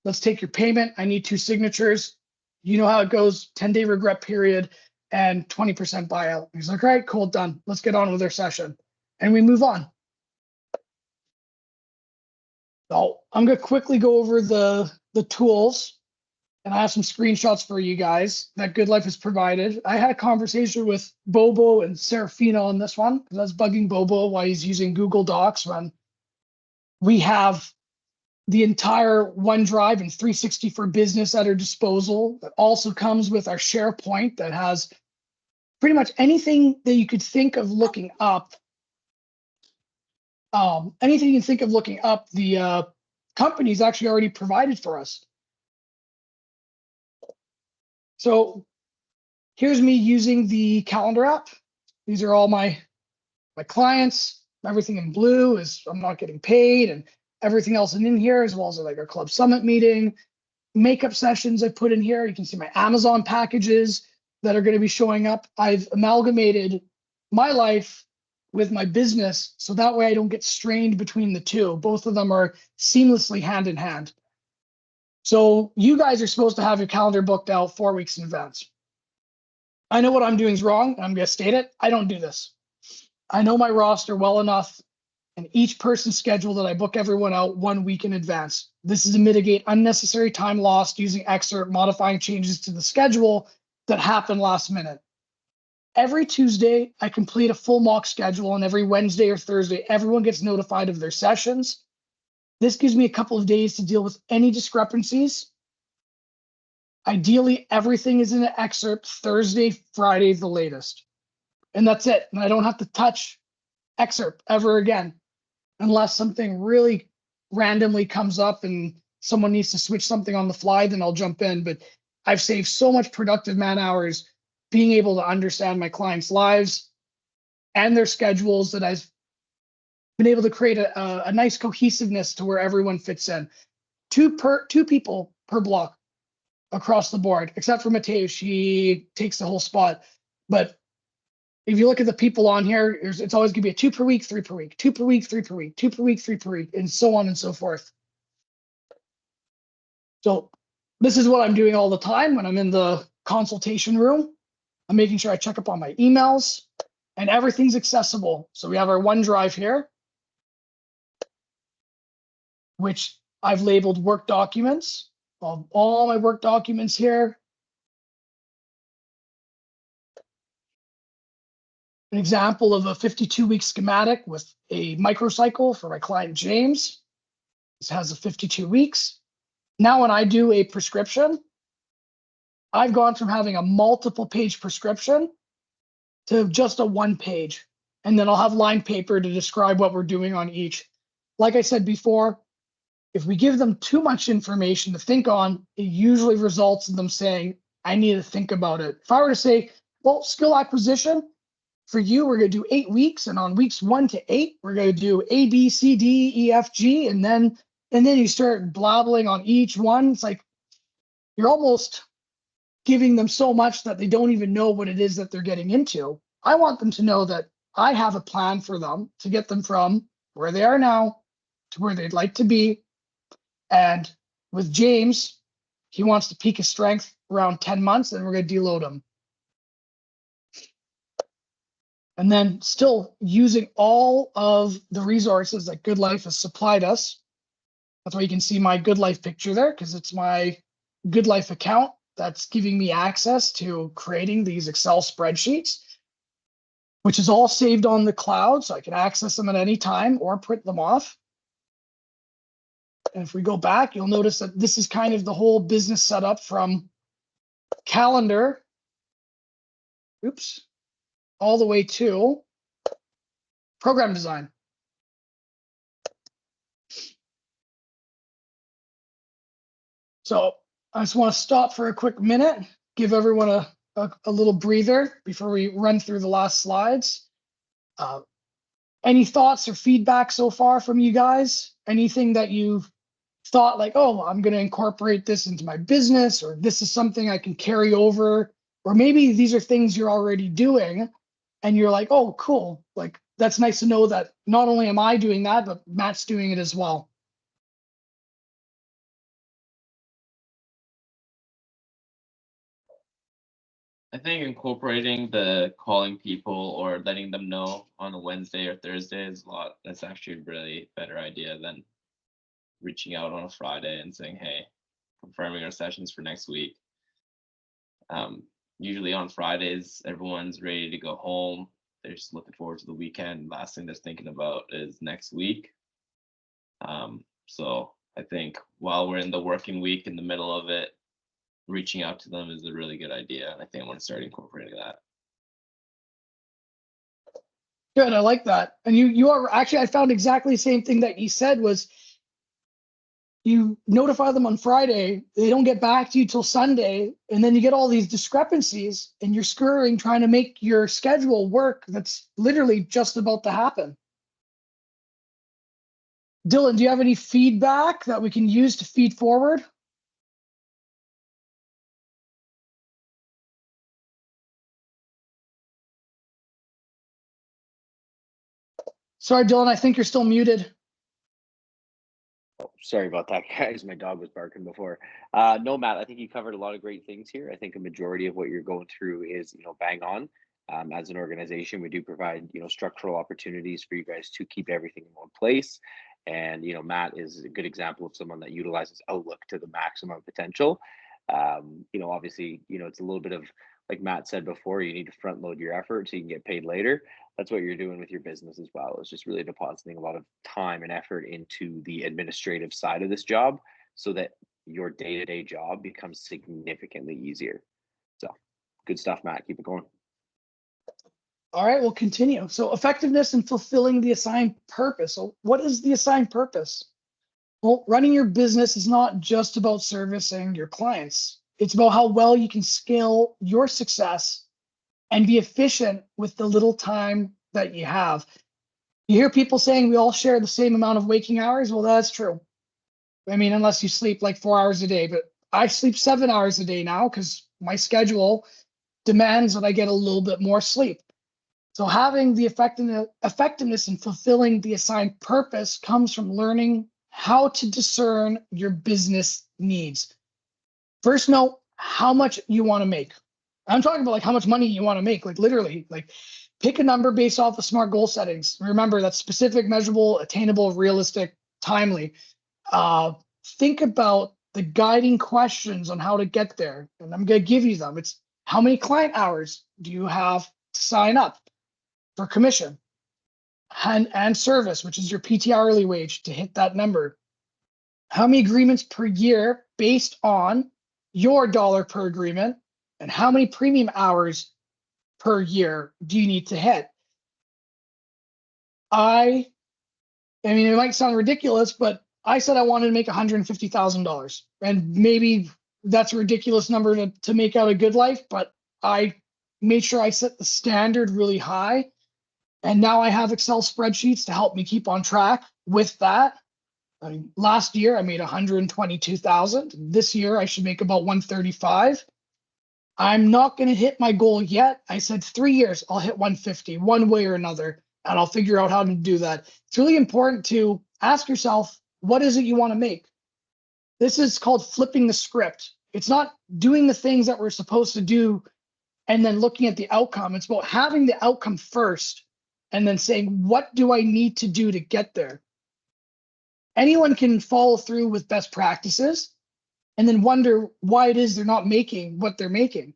Let's take your payment. I need 2 signatures. You know how it goes, 10-day regret period and 20% buyout. He's like, all right, cool, done. Let's get on with our session. And we move on. So I'm going to quickly go over the tools, and I have some screenshots for you guys that Good Life has provided. I had a conversation with Bobo and Serafina on this one, because I was bugging Bobo why he's using Google Docs when we have the entire OneDrive and 360 for Business at our disposal. That also comes with our SharePoint that has pretty much anything that you could think of looking up. Anything you can think of looking up, the company's actually already provided for us. So here's me using the calendar app. These are all my clients. Everything in blue is I'm not getting paid, and everything else in here, as well as like our club summit meeting, makeup sessions I put in here. You can see my Amazon packages that are going to be showing up. I've amalgamated my life with my business, so that way I don't get strained between the two. Both of them are seamlessly hand in hand. So you guys are supposed to have your calendar booked out 4 weeks in advance. I know what I'm doing is wrong. I'm going to state it. I don't do this. I know my roster well enough, and each person's schedule that I book everyone out 1 week in advance. This is to mitigate unnecessary time lost using excerpt, modifying changes to the schedule that happen last minute. Every Tuesday, I complete a full mock schedule, and every Wednesday or Thursday, everyone gets notified of their sessions. This gives me a couple of days to deal with any discrepancies. Ideally, everything is in an excerpt Thursday, Friday, the latest. And that's it. And I don't have to touch excerpt ever again, unless something really randomly comes up and someone needs to switch something on the fly, then I'll jump in. But I've saved so much productive man hours being able to understand my clients' lives and their schedules that I've been able to create a nice cohesiveness to where everyone fits in. Two people per block across the board, except for Mateus. She takes the whole spot. But if you look at the people on here, it's always going to be a 2 per week, 3 per week, 2 per week, 3 per week, 2 per week, 3 per week, and so on and so forth. So this is what I'm doing all the time when I'm in the consultation room. I'm making sure I check up on my emails, and everything's accessible. So we have our OneDrive here, which I've labeled work documents. All my work documents here. An example of a 52-week schematic with a microcycle for my client James. This has a 52 weeks. Now when I do a prescription, I've gone from having a multiple page prescription to just a 1 page. And then I'll have line paper to describe what we're doing on each. Like I said before, if we give them too much information to think on, it usually results in them saying, I need to think about it. If I were to say, well, skill acquisition, for you, we're going to do 8 weeks. And on weeks 1 to 8, we're going to do A, B, C, D, E, F, G. And then and then you start blabbling on each one. It's like you're almost giving them so much that they don't even know what it is that they're getting into. I want them to know that I have a plan for them to get them from where they are now to where they'd like to be. And with James, he wants to peak his strength around 10 months, and we're going to deload him. And then still using all of the resources that Good Life has supplied us. That's why you can see my Good Life picture there, because it's my Good Life account that's giving me access to creating these Excel spreadsheets, which is all saved on the cloud, so I can access them at any time or print them off. And if we go back, you'll notice that this is kind of the whole business setup from calendar, oops, all the way to program design. So I just want to stop for a quick minute, give everyone a little breather before we run through the last slides. Any thoughts or feedback so far from you guys? Anything that you've thought like, oh, I'm going to incorporate this into my business, or this is something I can carry over, or maybe these are things you're already doing and you're like, oh, cool. Like, that's nice to know that not only am I doing that, but Matt's doing it as well. I think incorporating the calling people or letting them know on a Wednesday or Thursday is a lot. That's actually a really better idea than reaching out on a Friday and saying, hey, confirming our sessions for next week. Usually on Fridays, everyone's ready to go home. They're just looking forward to the weekend. Last thing they're thinking about is next week. So I think while we're in the working week, in the middle of it, reaching out to them is a really good idea. And I think I want to start incorporating that. Good, I like that. And you are actually, I found exactly the same thing that you said was you notify them on Friday, they don't get back to you till Sunday, and then you get all these discrepancies and you're scurrying trying to make your schedule work that's literally just about to happen. Dylan, do you have any feedback that we can use to feed forward? Sorry, Dylan, I think you're still muted. Oh, sorry about that, guys. My dog was barking before. No, Matt, I think you covered a lot of great things here. I think a majority of what you're going through is, bang on. As an organization, we do provide, structural opportunities for you guys to keep everything in one place. And, Matt is a good example of someone that utilizes Outlook to the maximum potential. Obviously, it's a little bit of, like Matt said before, you need to front load your effort so you can get paid later. That's what you're doing with your business as well. It's just really depositing a lot of time and effort into the administrative side of this job so that your day-to-day job becomes significantly easier. So good stuff, Matt. Keep it going. All right, we'll continue. So effectiveness and fulfilling the assigned purpose. So what is the assigned purpose? Well, running your business is not just about servicing your clients. It's about how well you can scale your success and be efficient with the little time that you have. You hear people saying we all share the same amount of waking hours. Well, that's true. I mean, unless you sleep like 4 hours a day, but I sleep 7 hours a day now because my schedule demands that I get a little bit more sleep. So having the effectiveness and fulfilling the assigned purpose comes from learning how to discern your business needs. First, know how much you want to make. I'm talking about like how much money you want to make, like literally, like pick a number based off of SMART goal settings. Remember, that's specific, measurable, attainable, realistic, timely. Think about the guiding questions on how to get there. And I'm going to give you them. It's how many client hours do you have to sign up for commission and service, which is your PT hourly wage to hit that number. How many agreements per year based on your dollar per agreement, and how many premium hours per year do you need to hit? I mean, it might sound ridiculous, but I said I wanted to make $150,000, and maybe that's a ridiculous number to make out a good life, but I made sure I set the standard really high. And now I have Excel spreadsheets to help me keep on track with that. I mean, last year I made 122,000. This year I should make about 135. I'm not going to hit my goal yet. I said 3 years, I'll hit 150 one way or another, and I'll figure out how to do that. It's really important to ask yourself, what is it you want to make? This is called flipping the script. It's not doing the things that we're supposed to do and then looking at the outcome. It's about having the outcome first and then saying, what do I need to do to get there? Anyone can follow through with best practices and then wonder why it is they're not making what they're making.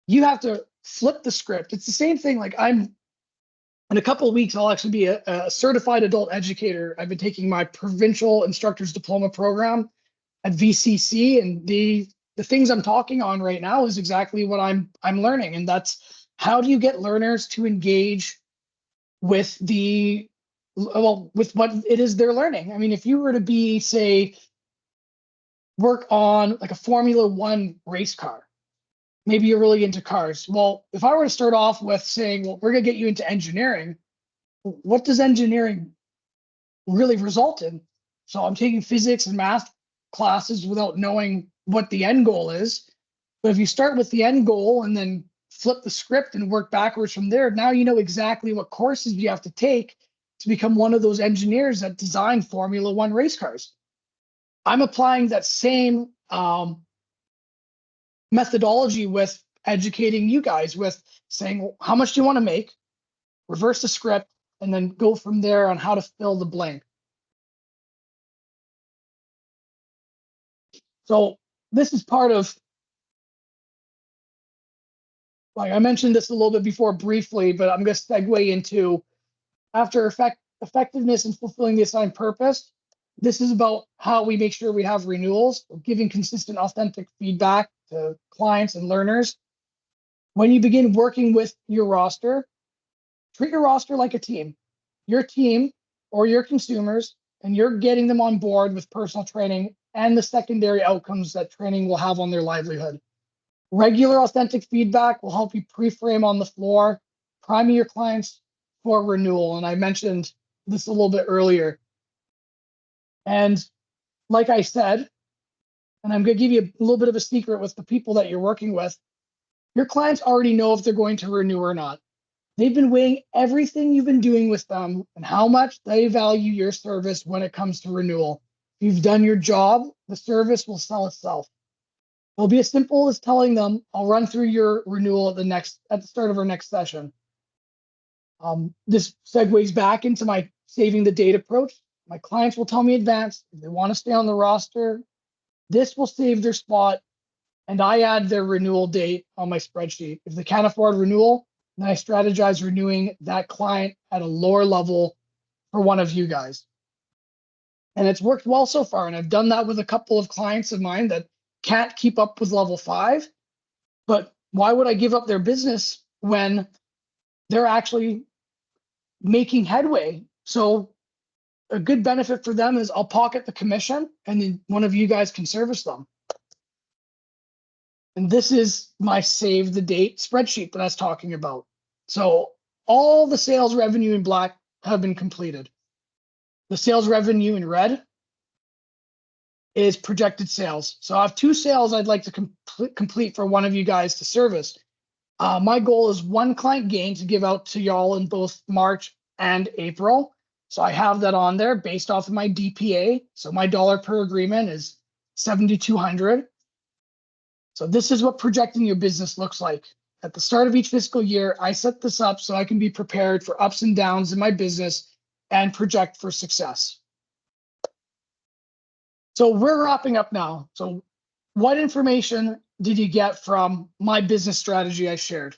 You have to flip the script. It's the same thing. Like, in a couple of weeks, I'll actually be a certified adult educator. I've been taking my provincial instructor's diploma program at VCC, and the things I'm talking on right now is exactly what I'm learning. And that's, how do you get learners to engage with with what it is they're learning? I mean, if you were to be, say, work on like a Formula One race car, maybe you're really into cars. Well, if I were to start off with saying, well, we're going to get you into engineering, what does engineering really result in? So I'm taking physics and math classes without knowing what the end goal is. But if you start with the end goal and then flip the script and work backwards from there, now you know exactly what courses you have to take to become one of those engineers that design Formula One race cars. I'm applying that same methodology with educating you guys, with saying, well, how much do you want to make? Reverse the script, and then go from there on how to fill the blank. So this is part of, like I mentioned this a little bit before briefly, but I'm going to segue into, after effectiveness and fulfilling the assigned purpose, this is about how we make sure we have renewals, giving consistent, authentic feedback to clients and learners. When you begin working with your roster, treat your roster like a team. Your team or your consumers, and you're getting them on board with personal training and the secondary outcomes that training will have on their livelihood. Regular, authentic feedback will help you pre-frame on the floor, priming your clients for renewal. And I mentioned this a little bit earlier. And like I said, and I'm going to give you a little bit of a secret with the people that you're working with, your clients already know if they're going to renew or not. They've been weighing everything you've been doing with them and how much they value your service when it comes to renewal. If you've done your job, the service will sell itself. It'll be as simple as telling them, I'll run through your renewal at the start of our next session. This segues back into my saving the date approach. My clients will tell me in advance if they want to stay on the roster. This will save their spot, and I add their renewal date on my spreadsheet. If they can't afford renewal, then I strategize renewing that client at a lower level for one of you guys. And it's worked well so far. And I've done that with a couple of clients of mine that can't keep up with level 5. But why would I give up their business when they're actually making headway? So a good benefit for them is I'll pocket the commission, and then one of you guys can service them. And this is my save the date spreadsheet that I was talking about. So all the sales revenue in black have been completed. The sales revenue in red is projected sales. So I have 2 sales I'd like to complete for one of you guys to service. My goal is 1 client gain to give out to y'all in both March and April. So I have that on there based off of my DPA. So my dollar per agreement is $7,200. So this is what projecting your business looks like. At the start of each fiscal year, I set this up so I can be prepared for ups and downs in my business and project for success. So we're wrapping up now. So what information did you get from my business strategy I shared?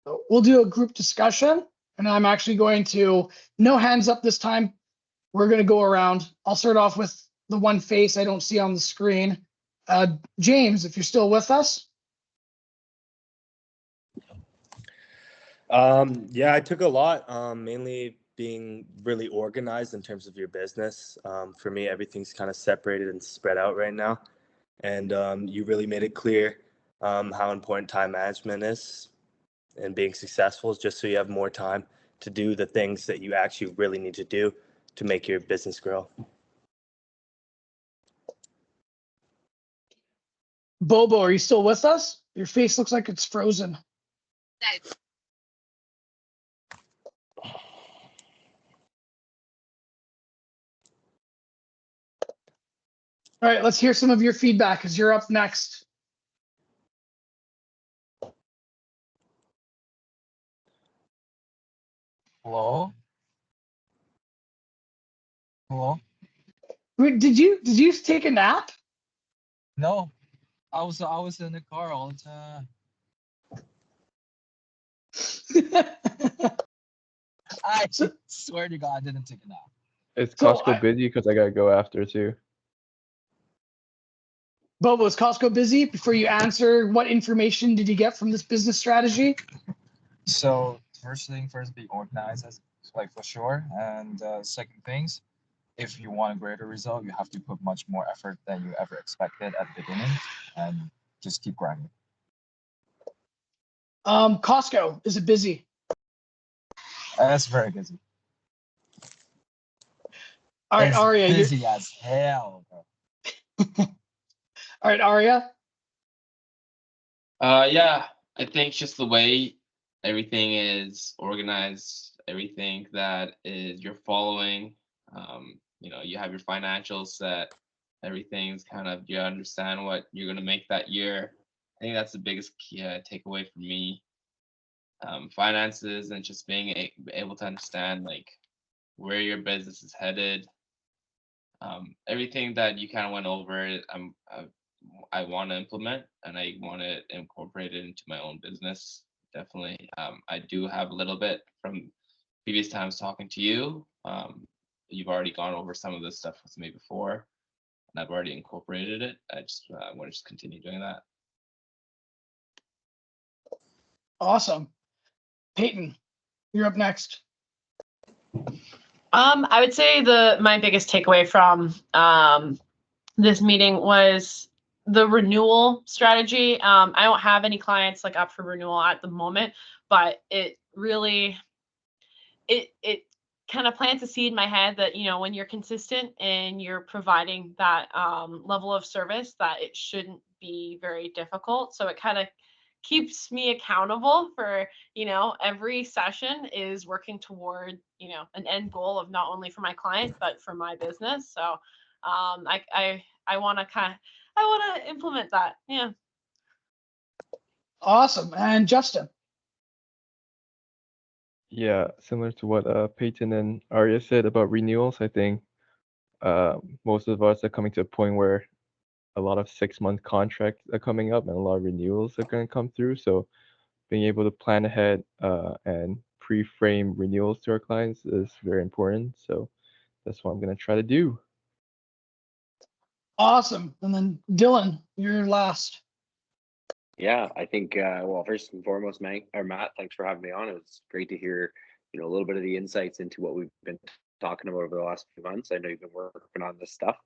So we'll do a group discussion, and I'm actually going to, no hands up this time. We're going to go around. I'll start off with the one face I don't see on the screen. James, if you're still with us. Yeah, I took a lot, mainly being really organized in terms of your business. For me, everything's kind of separated and spread out right now. And you really made it clear how important time management is and being successful, is just so you have more time to do the things that you actually really need to do to make your business grow. Bobo, are you still with us? Your face looks like it's frozen. All right, let's hear some of your feedback because you're up next. Hello? Hello? Wait, did you take a nap? No, I was in the car all the time. I swear to God, I didn't take a nap. Is So Costco busy? Because I gotta go after too. Bobo, is Costco busy? Before you answer, what information did you get from this business strategy? So first thing first, be organized, like for sure. And second things, if you want a greater result, you have to put much more effort than you ever expected at the beginning, and just keep grinding. Costco, is it busy? That's very busy. All right, It's Aria. busy as hell, bro. All right, Aria. Yeah, I think just the way everything is organized, everything that is you're following, you have your financials set, everything's kind of, you understand what you're gonna make that year. I think that's the biggest key takeaway for me. Finances and just being able to understand like where your business is headed. Everything that you kind of went over, I want to implement and I want to incorporate it into my own business. Definitely. I do have a little bit from previous times talking to you. You've already gone over some of this stuff with me before, and I've already incorporated it. I want to just continue doing that. Awesome. Peyton, you're up next. I would say my biggest takeaway from this meeting was the renewal strategy. I don't have any clients like up for renewal at the moment, but it really it kind of plants a seed in my head that, you know, when you're consistent and you're providing that level of service, that it shouldn't be very difficult. So it kind of keeps me accountable for, you know, every session is working toward, you know, an end goal of not only for my client but for my business. So I want to implement that. Yeah. Awesome. And Justin. Yeah, similar to what Peyton and Arya said about renewals, I think most of us are coming to a point where a lot of 6-month contracts are coming up and a lot of renewals are going to come through. So being able to plan ahead and pre-frame renewals to our clients is very important. So that's what I'm going to try to do. Awesome. And then Dylan, you're last. Yeah, I think, well, first and foremost, Matt, thanks for having me on. It was great to hear, a little bit of the insights into what we've been talking about over the last few months. I know you've been working on this stuff.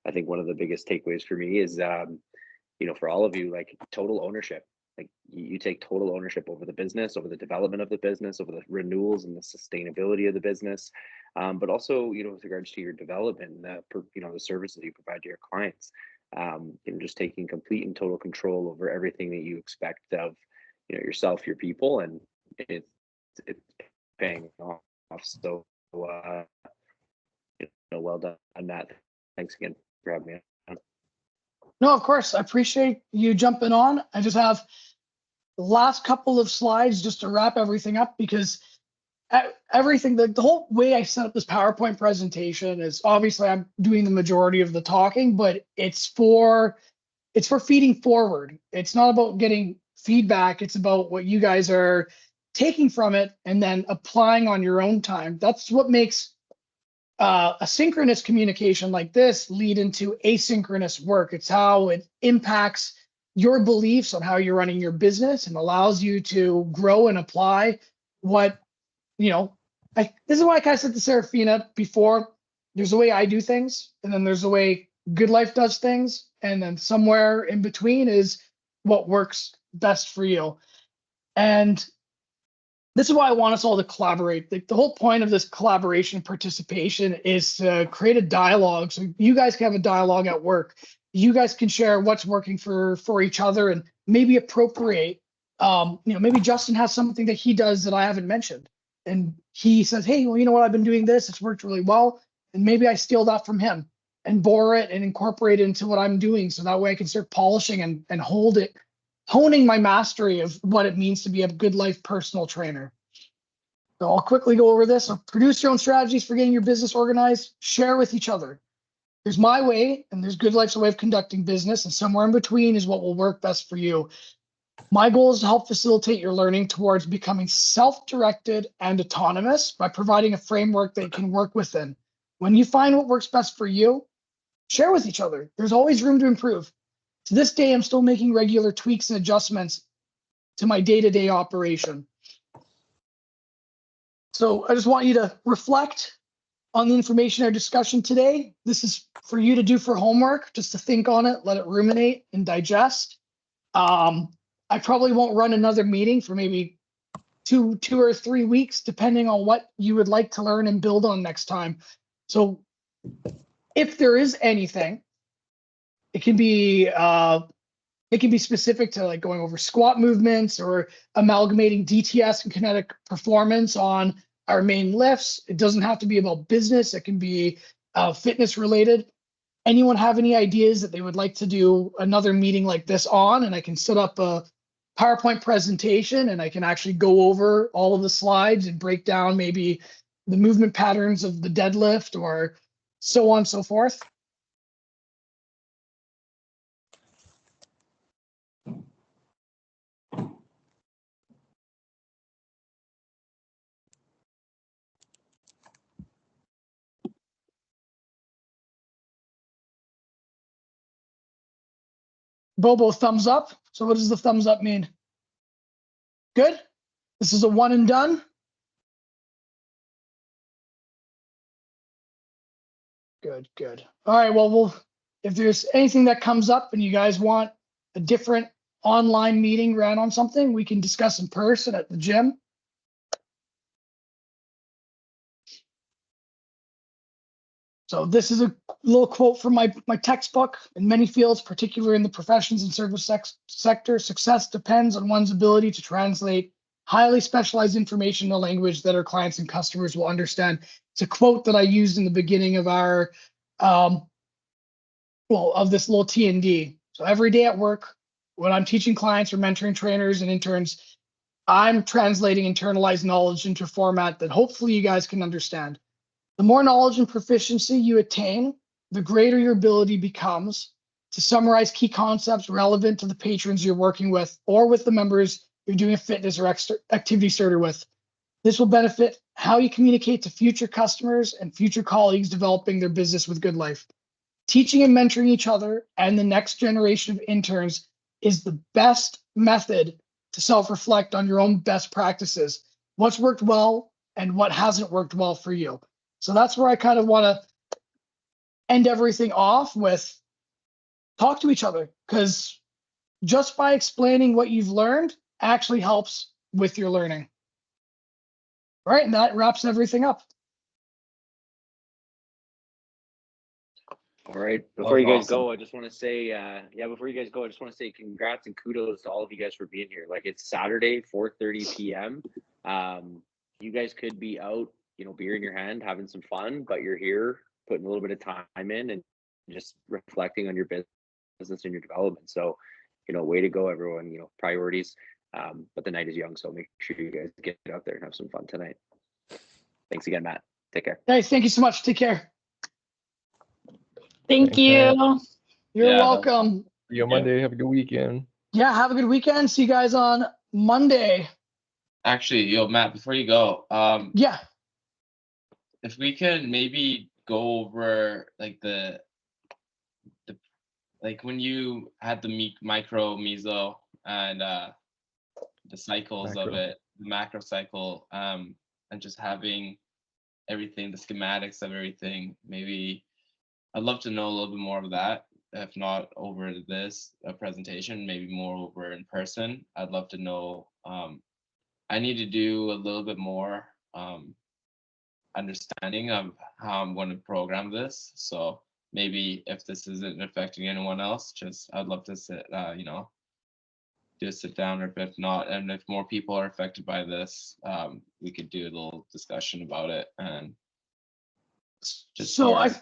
I think one of the biggest takeaways for me is, for all of you, like total ownership. Like you take total ownership over the business, over the development of the business, over the renewals and the sustainability of the business, but also, with regards to your development, the services you provide to your clients. Just taking complete and total control over everything that you expect of yourself, your people, and it's paying off. So well done on that. Thanks again for having me on. No, of course. I appreciate you jumping on. I just have the last couple of slides just to wrap everything up, because everything, the whole way I set up this PowerPoint presentation is obviously I'm doing the majority of the talking, but it's for feeding forward. It's not about getting feedback. It's about what you guys are taking from it and then applying on your own time. That's what makes a synchronous communication like this lead into asynchronous work. It's how it impacts your beliefs on how you're running your business and allows you to grow and apply what, this is why I kind of said to Serafina before, there's a way I do things, and then there's a way Good Life does things, and then somewhere in between is what works best for you. And this is why I want us all to collaborate. The whole point of this collaboration participation is to create a dialogue. So you guys can have a dialogue at work. You guys can share what's working for each other and maybe appropriate. Maybe Justin has something that he does that I haven't mentioned. And he says, hey, well, you know what? I've been doing this. It's worked really well. And maybe I steal that from him and borrow it and incorporate it into what I'm doing. So that way I can start polishing and honing my mastery of what it means to be a good life personal trainer. So I'll quickly go over this. So produce your own strategies for getting your business organized, share with each other. There's my way and there's Good Life's way of conducting business, and somewhere in between is what will work best for you. My goal is to help facilitate your learning towards becoming self-directed and autonomous by providing a framework that you can work within. When you find what works best for you, share with each other. There's always room to improve. To this day, I'm still making regular tweaks and adjustments to my day-to-day operation. So I just want you to reflect on the information or discussion today. This is for you to do for homework, just to think on it, let it ruminate and digest. I probably won't run another meeting for maybe two or 3 weeks, depending on what you would like to learn and build on next time. So if there is anything, it can be specific to like going over squat movements or amalgamating DTS and kinetic performance on our main lifts. It doesn't have to be about business. It can be fitness related. Anyone have any ideas that they would like to do another meeting like this on? And I can set up a PowerPoint presentation and I can actually go over all of the slides and break down maybe the movement patterns of the deadlift or so on and so forth. Bobo, thumbs up. So what does the thumbs up mean? Good. This is a one and done. Good, good. All right, well, if there's anything that comes up and you guys want a different online meeting ran on something, we can discuss in person at the gym. So this is a little quote from my textbook. In many fields, particularly in the professions and service sector, success depends on one's ability to translate highly specialized information in a language that our clients and customers will understand. It's a quote that I used in the beginning of our, of this little T&D. So every day at work, when I'm teaching clients or mentoring trainers and interns, I'm translating internalized knowledge into a format that hopefully you guys can understand. The more knowledge and proficiency you attain, the greater your ability becomes to summarize key concepts relevant to the patrons you're working with or with the members you're doing a fitness or activity starter with. This will benefit how you communicate to future customers and future colleagues developing their business with Good Life. Teaching and mentoring each other and the next generation of interns is the best method to self-reflect on your own best practices, what's worked well and what hasn't worked well for you. So that's where I kind of want to end everything off with talk to each other, because just by explaining what you've learned actually helps with your learning. All right, and that wraps everything up. All right. Before you guys go, I just want to say, congrats and kudos to all of you guys for being here. Like, it's Saturday, 4:30 p.m. You guys could be out, beer in your hand, having some fun, but you're here putting a little bit of time in and just reflecting on your business and your development. So, way to go, everyone. Priorities. But the night is young, so make sure you guys get out there and have some fun tonight. Thanks again, Matt. Take care. Guys, thank you so much. Take care. Thank Thanks, you. man. You're welcome. See you on Monday. Have a good weekend. Yeah, have a good weekend. See you guys on Monday. Actually, Matt, before you go, Yeah. if we can maybe go over like the like when you had the micro, meso, and the cycles of it, the macro cycle, and just having everything, the schematics of everything. Maybe I'd love to know a little bit more of that. If not over this presentation, maybe more over in person. I'd love to know. I need to do a little bit more understanding of how I'm going to program this. So maybe if this isn't affecting anyone else, just I'd love to sit, just sit down, or if not, and if more people are affected by this, we could do a little discussion about it and just So hear.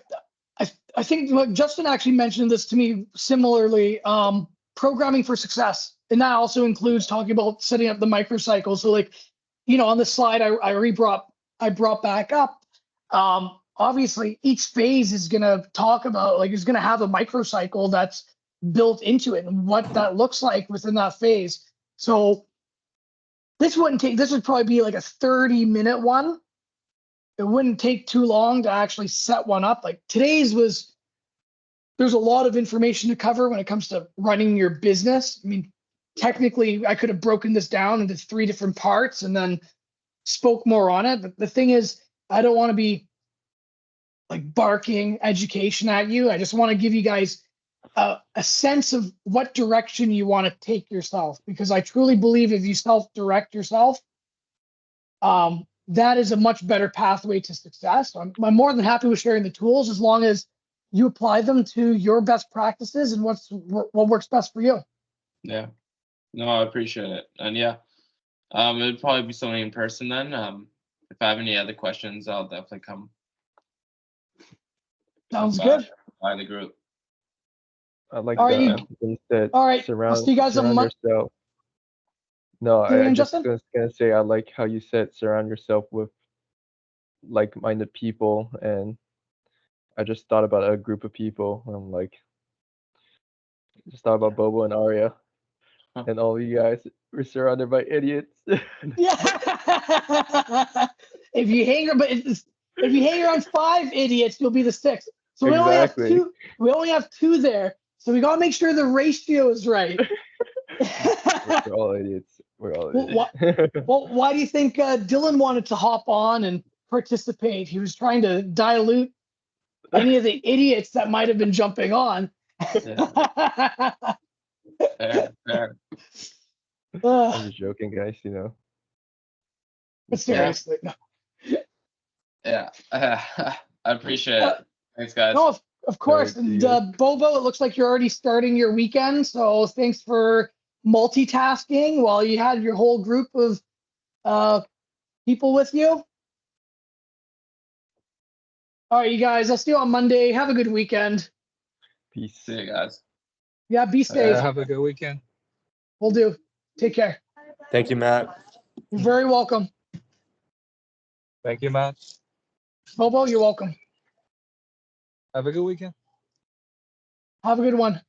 I think what Justin actually mentioned this to me similarly, programming for success. And that also includes talking about setting up the microcycle. So like, on the slide I brought back up, obviously each phase is going to talk about, like, is going to have a microcycle that's built into it and what that looks like within that phase. So this would probably be like a 30-minute one. It wouldn't take too long to actually set one up. Like today's there's a lot of information to cover when it comes to running your business. I mean, technically I could have broken this down into 3 different parts and then spoke more on it. But the thing is, I don't want to be like barking education at you. I just want to give you guys a sense of what direction you want to take yourself, because I truly believe if you self-direct yourself, that is a much better pathway to success. I'm more than happy with sharing the tools as long as you apply them to your best practices and what works best for you. Yeah, no, I appreciate it. And yeah, it would probably be something in person then. If I have any other questions, I'll definitely come. Sounds good. By the group. I like All the right, emphasis that all right, I'll see you guys surround yourself. No, Say it I again, just Justin? gonna say I like how you said surround yourself with like-minded people, and I just thought about a group of people. I'm like, just thought about Bobo and Arya, and all you guys were surrounded by idiots. Yeah. if you hang around 5 idiots, you'll be the 6th. So we only have Exactly. 2. We only have 2 there. So we gotta make sure the ratio is right. We're all idiots. We're all Well, idiots. Well, why do you think Dylan wanted to hop on and participate? He was trying to dilute any of the idiots that might have been jumping on. Yeah. Fair. I'm just joking, guys. But seriously, no. Yeah. I appreciate it. Thanks, guys. No, of course. Alright, see And ya. Bobo, it looks like you're already starting your weekend. So thanks for multitasking while you had your whole group of people with you. All right, you guys, I'll see you on Monday. Have a good weekend. Peace. See you guys. Yeah, be safe. Have a good weekend. Will do. Take care. Thank you, Matt. You're very welcome. Thank you, Matt. Bobo, you're welcome. Have a good weekend. Have a good one.